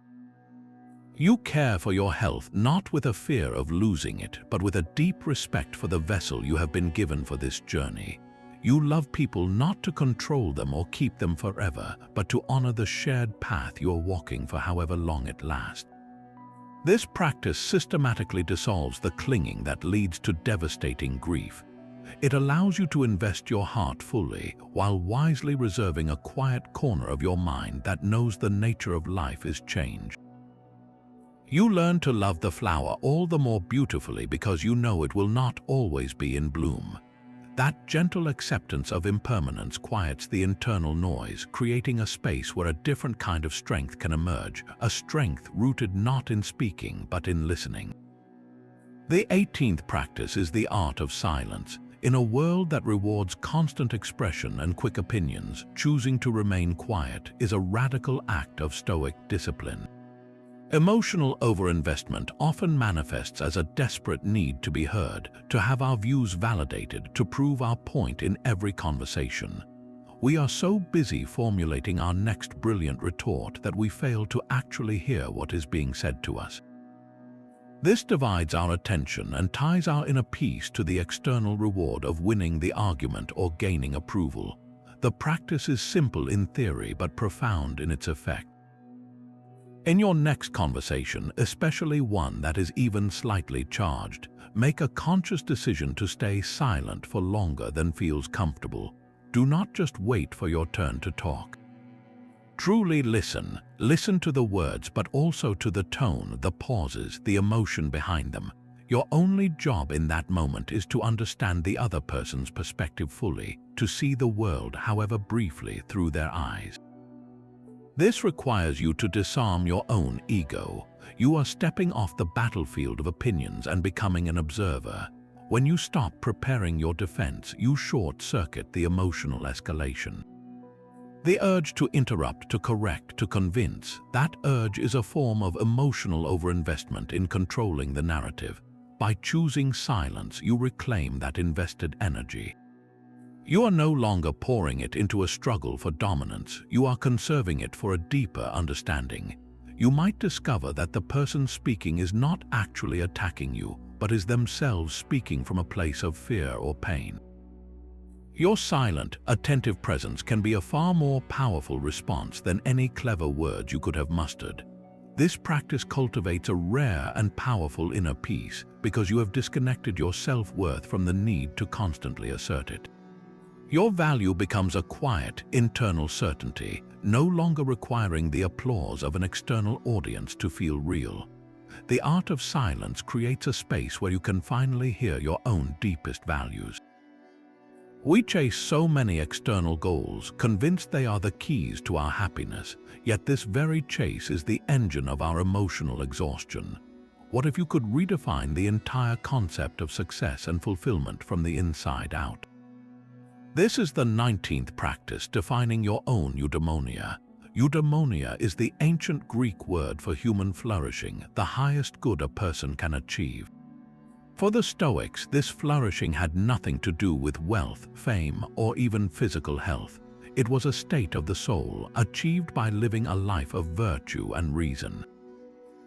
You care for your health not with a fear of losing it, but with a deep respect for the vessel you have been given for this journey. You love people not to control them or keep them forever, but to honor the shared path you are walking for however long it lasts. This practice systematically dissolves the clinging that leads to devastating grief. It allows you to invest your heart fully, while wisely reserving a quiet corner of your mind that knows the nature of life is change. You learn to love the flower all the more beautifully because you know it will not always be in bloom. That gentle acceptance of impermanence quiets the internal noise, creating a space where a different kind of strength can emerge, a strength rooted not in speaking but in listening. The 18th practice is the art of silence. In a world that rewards constant expression and quick opinions, choosing to remain quiet is a radical act of Stoic discipline. Emotional overinvestment often manifests as a desperate need to be heard, to have our views validated, to prove our point in every conversation. We are so busy formulating our next brilliant retort that we fail to actually hear what is being said to us. This divides our attention and ties our inner peace to the external reward of winning the argument or gaining approval. The practice is simple in theory but profound in its effect. In your next conversation, especially one that is even slightly charged, make a conscious decision to stay silent for longer than feels comfortable. Do not just wait for your turn to talk. Truly listen. Listen to the words, but also to the tone, the pauses, the emotion behind them. Your only job in that moment is to understand the other person's perspective fully, to see the world, however briefly, through their eyes. This requires you to disarm your own ego. You are stepping off the battlefield of opinions and becoming an observer. When you stop preparing your defense, you short-circuit the emotional escalation. The urge to interrupt, to correct, to convince, that urge is a form of emotional overinvestment in controlling the narrative. By choosing silence, you reclaim that invested energy. You are no longer pouring it into a struggle for dominance. You are conserving it for a deeper understanding. You might discover that the person speaking is not actually attacking you, but is themselves speaking from a place of fear or pain. Your silent, attentive presence can be a far more powerful response than any clever words you could have mustered. This practice cultivates a rare and powerful inner peace because you have disconnected your self-worth from the need to constantly assert it. Your value becomes a quiet, internal certainty, no longer requiring the applause of an external audience to feel real. The art of silence creates a space where you can finally hear your own deepest values. We chase so many external goals, convinced they are the keys to our happiness, yet this very chase is the engine of our emotional exhaustion. What if you could redefine the entire concept of success and fulfillment from the inside out? This is the 19th practice, defining your own eudaimonia. Eudaimonia is the ancient Greek word for human flourishing, the highest good a person can achieve. For the Stoics, this flourishing had nothing to do with wealth, fame, or even physical health. It was a state of the soul, achieved by living a life of virtue and reason.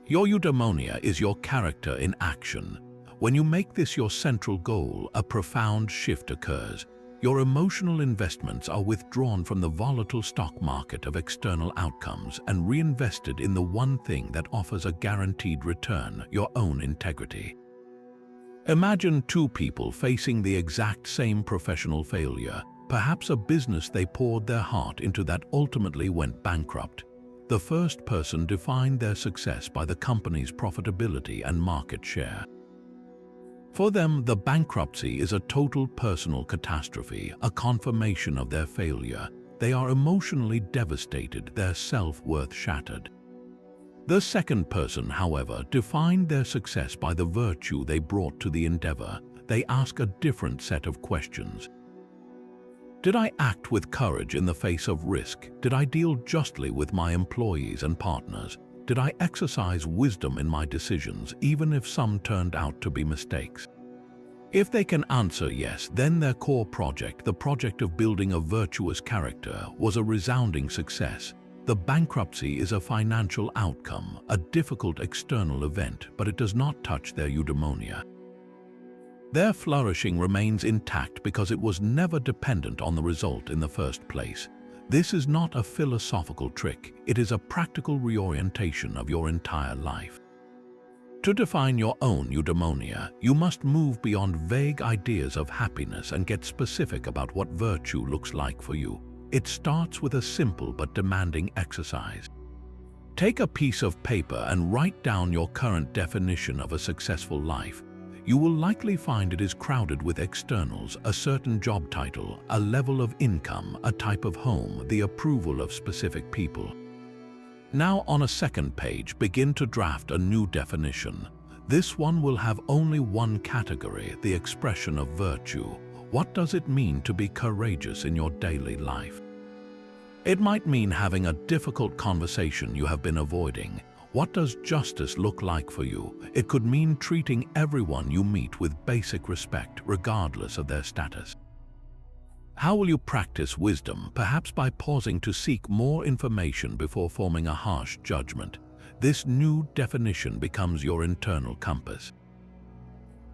Your eudaimonia is your character in action. When you make this your central goal, a profound shift occurs. Your emotional investments are withdrawn from the volatile stock market of external outcomes and reinvested in the one thing that offers a guaranteed return, your own integrity. Imagine two people facing the exact same professional failure, perhaps a business they poured their heart into that ultimately went bankrupt. The first person defined their success by the company's profitability and market share. For them, the bankruptcy is a total personal catastrophe, a confirmation of their failure. They are emotionally devastated, their self-worth shattered. The second person, however, defined their success by the virtue they brought to the endeavor. They ask a different set of questions. Did I act with courage in the face of risk? Did I deal justly with my employees and partners? Did I exercise wisdom in my decisions, even if some turned out to be mistakes? If they can answer yes, then their core project, the project of building a virtuous character, was a resounding success. The bankruptcy is a financial outcome, a difficult external event, but it does not touch their eudaimonia. Their flourishing remains intact because it was never dependent on the result in the first place. This is not a philosophical trick, it is a practical reorientation of your entire life. To define your own eudaimonia, you must move beyond vague ideas of happiness and get specific about what virtue looks like for you. It starts with a simple but demanding exercise. Take a piece of paper and write down your current definition of a successful life. You will likely find it is crowded with externals, a certain job title, a level of income, a type of home, the approval of specific people. Now, on a second page, begin to draft a new definition. This one will have only one category, the expression of virtue. What does it mean to be courageous in your daily life? It might mean having a difficult conversation you have been avoiding. What does justice look like for you? It could mean treating everyone you meet with basic respect, regardless of their status. How will you practice wisdom? Perhaps by pausing to seek more information before forming a harsh judgment. This new definition becomes your internal compass.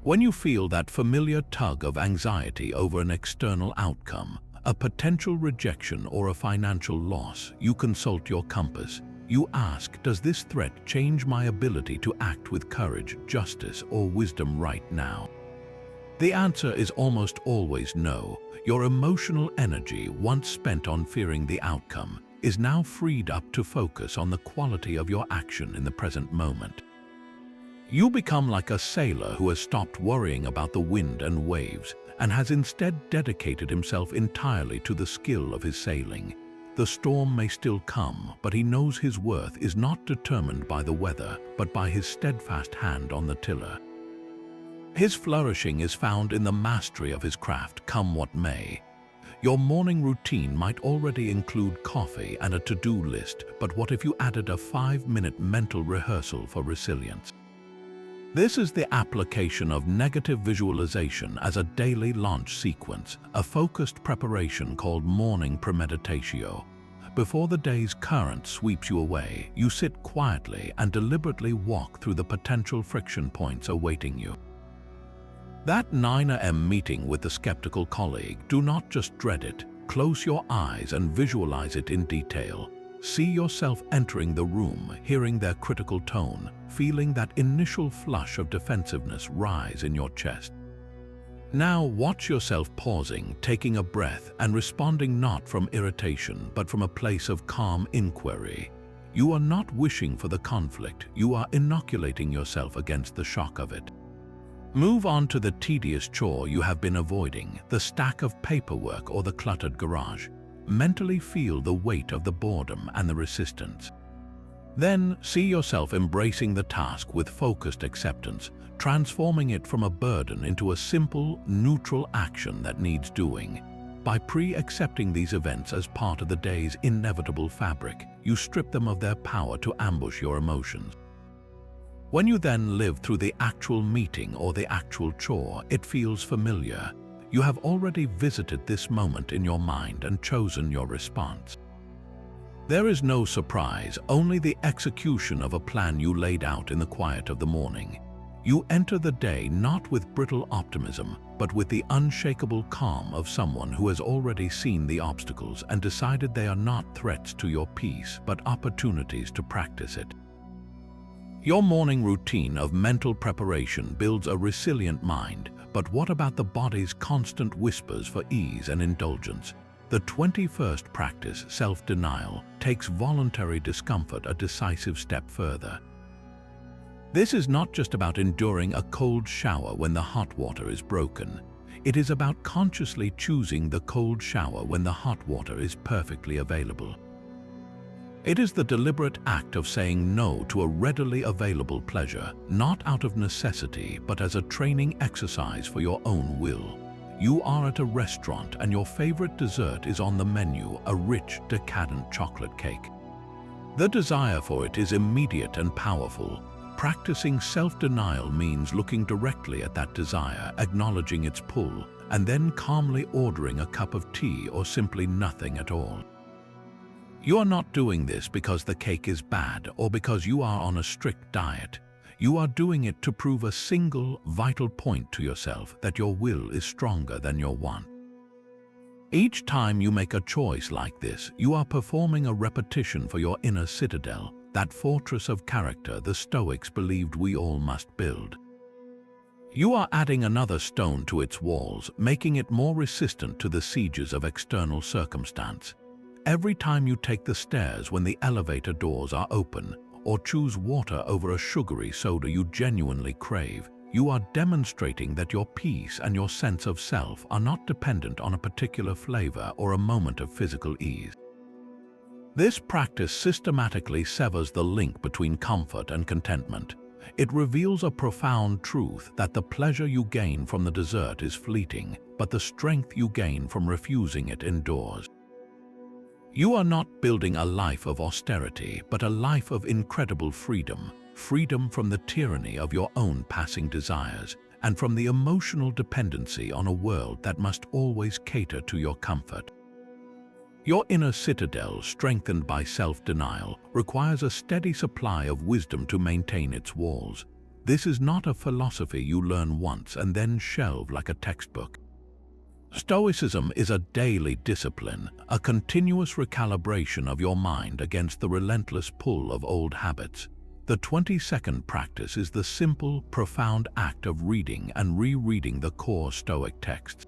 When you feel that familiar tug of anxiety over an external outcome, a potential rejection or a financial loss, you consult your compass. You ask, does this threat change my ability to act with courage, justice, or wisdom right now? The answer is almost always no. Your emotional energy, once spent on fearing the outcome, is now freed up to focus on the quality of your action in the present moment. You become like a sailor who has stopped worrying about the wind and waves and has instead dedicated himself entirely to the skill of his sailing. The storm may still come, but he knows his worth is not determined by the weather, but by his steadfast hand on the tiller. His flourishing is found in the mastery of his craft, come what may. Your morning routine might already include coffee and a to-do list, but what if you added a 5-minute mental rehearsal for resilience? This is the application of negative visualization as a daily launch sequence, a focused preparation called morning premeditatio. Before the day's current sweeps you away, you sit quietly and deliberately walk through the potential friction points awaiting you. That 9 a.m. meeting with the skeptical colleague, do not just dread it. Close your eyes and visualize it in detail. See yourself entering the room, hearing their critical tone, feeling that initial flush of defensiveness rise in your chest. Now watch yourself pausing, taking a breath, and responding not from irritation, but from a place of calm inquiry. You are not wishing for the conflict, you are inoculating yourself against the shock of it. Move on to the tedious chore you have been avoiding, the stack of paperwork or the cluttered garage. Mentally feel the weight of the boredom and the resistance. Then see yourself embracing the task with focused acceptance, transforming it from a burden into a simple, neutral action that needs doing. By pre-accepting these events as part of the day's inevitable fabric, you strip them of their power to ambush your emotions. When you then live through the actual meeting or the actual chore, it feels familiar. You have already visited this moment in your mind and chosen your response. There is no surprise, only the execution of a plan you laid out in the quiet of the morning. You enter the day not with brittle optimism, but with the unshakable calm of someone who has already seen the obstacles and decided they are not threats to your peace, but opportunities to practice it. Your morning routine of mental preparation builds a resilient mind, but what about the body's constant whispers for ease and indulgence? The 21st practice, self-denial, takes voluntary discomfort a decisive step further. This is not just about enduring a cold shower when the hot water is broken. It is about consciously choosing the cold shower when the hot water is perfectly available. It is the deliberate act of saying no to a readily available pleasure, not out of necessity, but as a training exercise for your own will. You are at a restaurant and your favorite dessert is on the menu, a rich, decadent chocolate cake. The desire for it is immediate and powerful. Practicing self-denial means looking directly at that desire, acknowledging its pull, and then calmly ordering a cup of tea or simply nothing at all. You are not doing this because the cake is bad or because you are on a strict diet. You are doing it to prove a single, vital point to yourself that your will is stronger than your want. Each time you make a choice like this, you are performing a repetition for your inner citadel, that fortress of character the Stoics believed we all must build. You are adding another stone to its walls, making it more resistant to the sieges of external circumstance. Every time you take the stairs when the elevator doors are open, or choose water over a sugary soda you genuinely crave, you are demonstrating that your peace and your sense of self are not dependent on a particular flavor or a moment of physical ease. This practice systematically severs the link between comfort and contentment. It reveals a profound truth that the pleasure you gain from the dessert is fleeting, but the strength you gain from refusing it endures. You are not building a life of austerity, but a life of incredible freedom. Freedom from the tyranny of your own passing desires, and from the emotional dependency on a world that must always cater to your comfort. Your inner citadel, strengthened by self-denial, requires a steady supply of wisdom to maintain its walls. This is not a philosophy you learn once and then shelve like a textbook. Stoicism is a daily discipline, a continuous recalibration of your mind against the relentless pull of old habits. The 22nd practice is the simple, profound act of reading and rereading the core Stoic texts.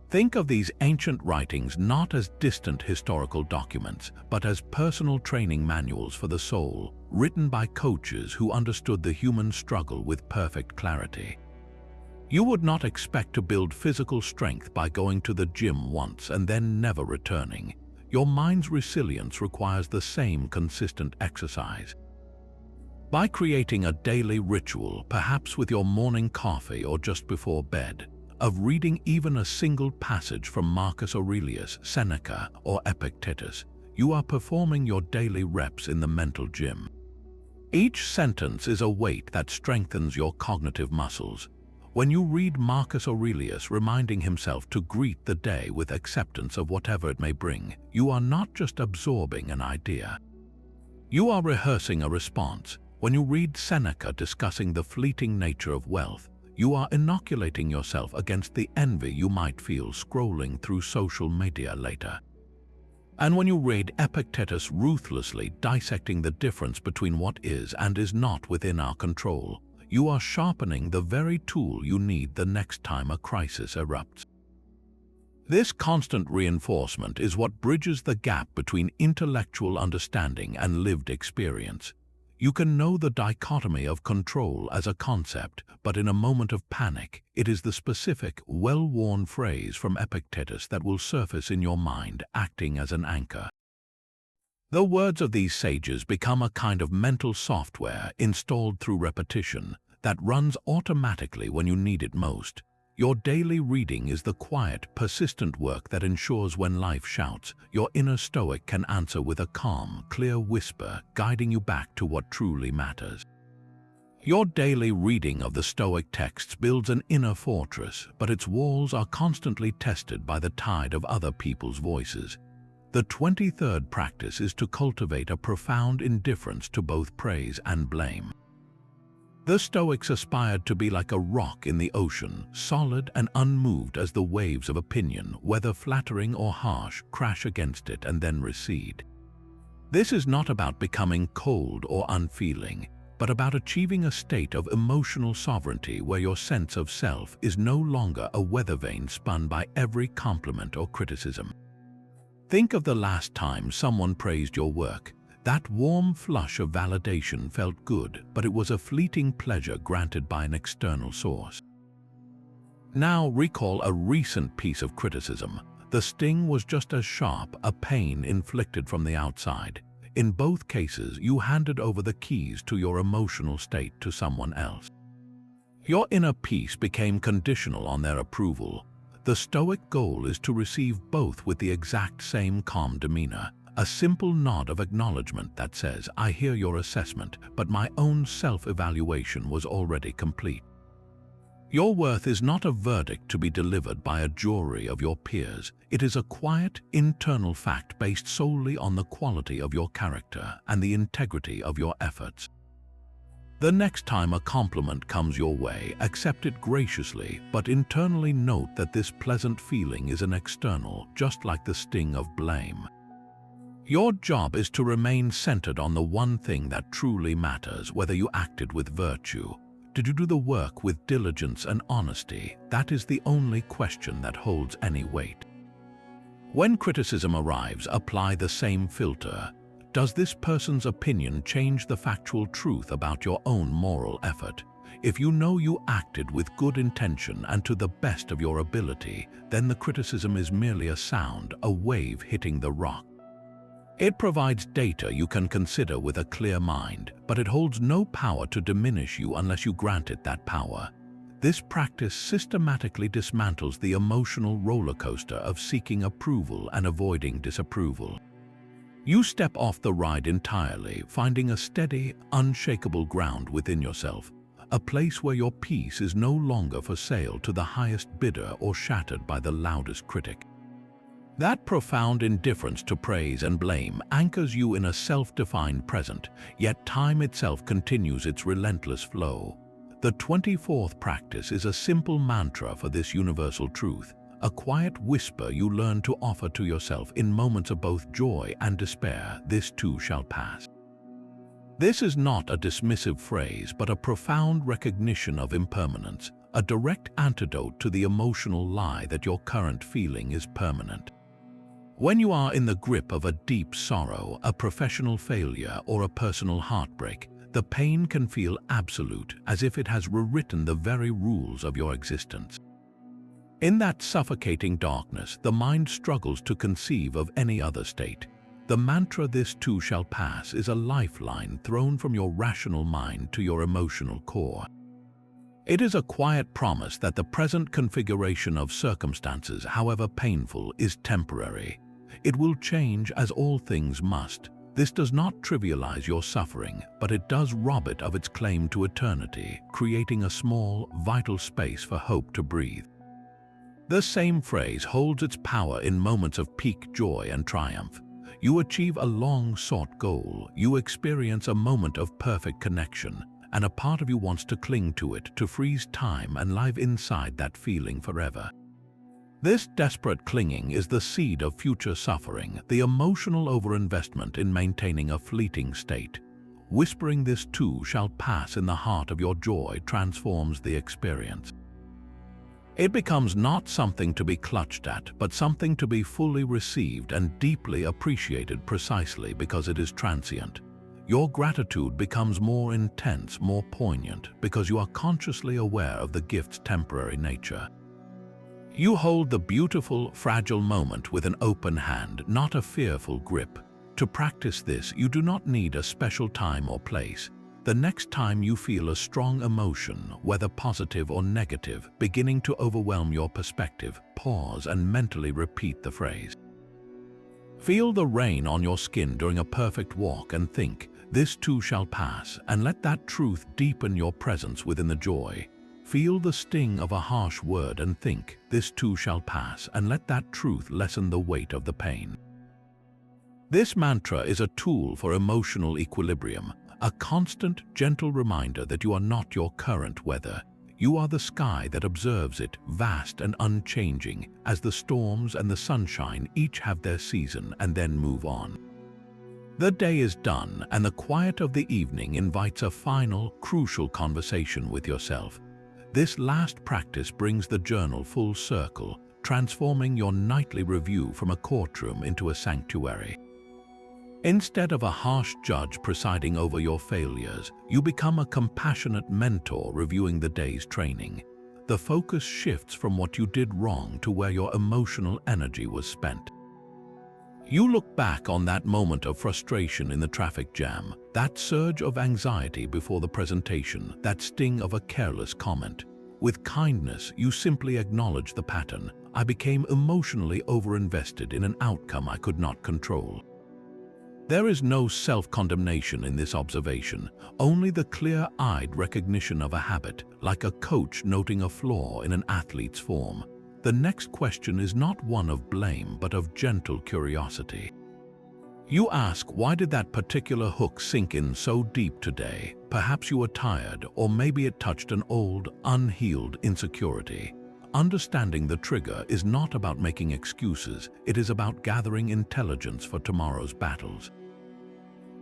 Think of these ancient writings not as distant historical documents, but as personal training manuals for the soul, written by coaches who understood the human struggle with perfect clarity. You would not expect to build physical strength by going to the gym once and then never returning. Your mind's resilience requires the same consistent exercise. By creating a daily ritual, perhaps with your morning coffee or just before bed, of reading even a single passage from Marcus Aurelius, Seneca, or Epictetus, you are performing your daily reps in the mental gym. Each sentence is a weight that strengthens your cognitive muscles. When you read Marcus Aurelius reminding himself to greet the day with acceptance of whatever it may bring, you are not just absorbing an idea. You are rehearsing a response. When you read Seneca discussing the fleeting nature of wealth, you are inoculating yourself against the envy you might feel scrolling through social media later. And when you read Epictetus ruthlessly dissecting the difference between what is and is not within our control, you are sharpening the very tool you need the next time a crisis erupts. This constant reinforcement is what bridges the gap between intellectual understanding and lived experience. You can know the dichotomy of control as a concept, but in a moment of panic, it is the specific, well-worn phrase from Epictetus that will surface in your mind, acting as an anchor. The words of these sages become a kind of mental software installed through repetition that runs automatically when you need it most. Your daily reading is the quiet, persistent work that ensures when life shouts, your inner Stoic can answer with a calm, clear whisper, guiding you back to what truly matters. Your daily reading of the Stoic texts builds an inner fortress, but its walls are constantly tested by the tide of other people's voices. The 23rd practice is to cultivate a profound indifference to both praise and blame. The Stoics aspired to be like a rock in the ocean, solid and unmoved as the waves of opinion, whether flattering or harsh, crash against it and then recede. This is not about becoming cold or unfeeling, but about achieving a state of emotional sovereignty where your sense of self is no longer a weather vane spun by every compliment or criticism. Think of the last time someone praised your work. That warm flush of validation felt good, but it was a fleeting pleasure granted by an external source. Now recall a recent piece of criticism. The sting was just as sharp, a pain inflicted from the outside. In both cases, you handed over the keys to your emotional state to someone else. Your inner peace became conditional on their approval. The Stoic goal is to receive both with the exact same calm demeanor. A simple nod of acknowledgement that says, "I hear your assessment, but my own self-evaluation was already complete." Your worth is not a verdict to be delivered by a jury of your peers. It is a quiet, internal fact based solely on the quality of your character and the integrity of your efforts. The next time a compliment comes your way, accept it graciously, but internally note that this pleasant feeling is an external, just like the sting of blame. Your job is to remain centered on the one thing that truly matters, whether you acted with virtue. Did you do the work with diligence and honesty? That is the only question that holds any weight. When criticism arrives, apply the same filter. Does this person's opinion change the factual truth about your own moral effort? If you know you acted with good intention and to the best of your ability, then the criticism is merely a sound, a wave hitting the rock. It provides data you can consider with a clear mind, but it holds no power to diminish you unless you grant it that power. This practice systematically dismantles the emotional roller coaster of seeking approval and avoiding disapproval. You step off the ride entirely, finding a steady, unshakable ground within yourself, a place where your peace is no longer for sale to the highest bidder or shattered by the loudest critic. That profound indifference to praise and blame anchors you in a self-defined present, yet time itself continues its relentless flow. The 24th practice is a simple mantra for this universal truth, a quiet whisper you learn to offer to yourself in moments of both joy and despair. This too shall pass. This is not a dismissive phrase, but a profound recognition of impermanence, a direct antidote to the emotional lie that your current feeling is permanent. When you are in the grip of a deep sorrow, a professional failure, or a personal heartbreak, the pain can feel absolute, as if it has rewritten the very rules of your existence. In that suffocating darkness, the mind struggles to conceive of any other state. The mantra "this too shall pass" is a lifeline thrown from your rational mind to your emotional core. It is a quiet promise that the present configuration of circumstances, however painful, is temporary. It will change, as all things must. This does not trivialize your suffering, but it does rob it of its claim to eternity, creating a small, vital space for hope to breathe. The same phrase holds its power in moments of peak joy and triumph. You achieve a long-sought goal, you experience a moment of perfect connection, and a part of you wants to cling to it, to freeze time and live inside that feeling forever. This desperate clinging is the seed of future suffering, the emotional overinvestment in maintaining a fleeting state. Whispering "this too shall pass" in the heart of your joy transforms the experience. It becomes not something to be clutched at, but something to be fully received and deeply appreciated, precisely because it is transient. Your gratitude becomes more intense, more poignant, because you are consciously aware of the gift's temporary nature. You hold the beautiful, fragile moment with an open hand, not a fearful grip. To practice this, you do not need a special time or place. The next time you feel a strong emotion, whether positive or negative, beginning to overwhelm your perspective, pause and mentally repeat the phrase. Feel the rain on your skin during a perfect walk and think, "This too shall pass," and let that truth deepen your presence within the joy. Feel the sting of a harsh word and think, "This too shall pass," and let that truth lessen the weight of the pain. This mantra is a tool for emotional equilibrium, a constant, gentle reminder that you are not your current weather. You are the sky that observes it, vast and unchanging, as the storms and the sunshine each have their season and then move on. The day is done, and the quiet of the evening invites a final, crucial conversation with yourself. This last practice brings the journal full circle, transforming your nightly review from a courtroom into a sanctuary. Instead of a harsh judge presiding over your failures, you become a compassionate mentor reviewing the day's training. The focus shifts from what you did wrong to where your emotional energy was spent. You look back on that moment of frustration in the traffic jam, that surge of anxiety before the presentation, that sting of a careless comment. With kindness, you simply acknowledge the pattern. I became emotionally overinvested in an outcome I could not control. There is no self-condemnation in this observation, only the clear-eyed recognition of a habit, like a coach noting a flaw in an athlete's form. The next question is not one of blame, but of gentle curiosity. You ask, why did that particular hook sink in so deep today? Perhaps you were tired, or maybe it touched an old, unhealed insecurity. Understanding the trigger is not about making excuses, it is about gathering intelligence for tomorrow's battles.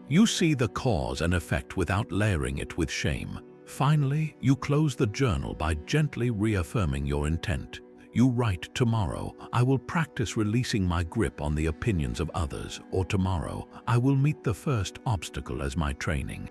You see the cause and effect without layering it with shame. Finally, you close the journal by gently reaffirming your intent. You write, "Tomorrow, I will practice releasing my grip on the opinions of others," or "Tomorrow, I will meet the first obstacle as my training."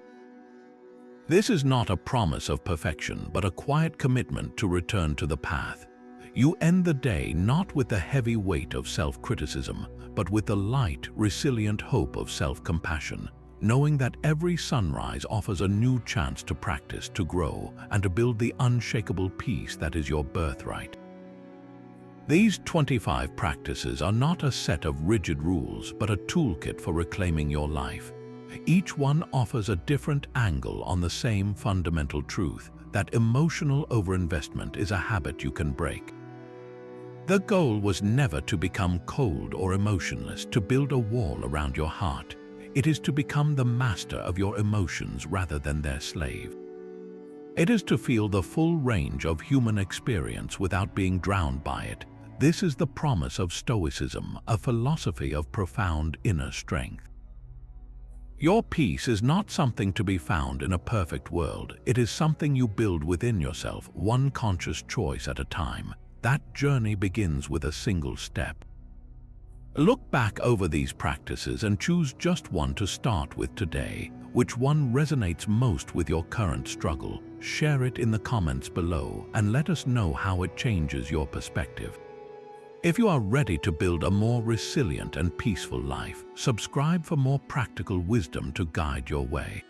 This is not a promise of perfection, but a quiet commitment to return to the path. You end the day not with the heavy weight of self-criticism, but with the light, resilient hope of self-compassion, knowing that every sunrise offers a new chance to practice, to grow, and to build the unshakable peace that is your birthright. These 25 practices are not a set of rigid rules, but a toolkit for reclaiming your life. Each one offers a different angle on the same fundamental truth, that emotional overinvestment is a habit you can break. The goal was never to become cold or emotionless, to build a wall around your heart. It is to become the master of your emotions rather than their slave. It is to feel the full range of human experience without being drowned by it. This is the promise of Stoicism, a philosophy of profound inner strength. Your peace is not something to be found in a perfect world. It is something you build within yourself, one conscious choice at a time. That journey begins with a single step. Look back over these practices and choose just one to start with today. Which one resonates most with your current struggle? Share it in the comments below and let us know how it changes your perspective. If you are ready to build a more resilient and peaceful life, subscribe for more practical wisdom to guide your way.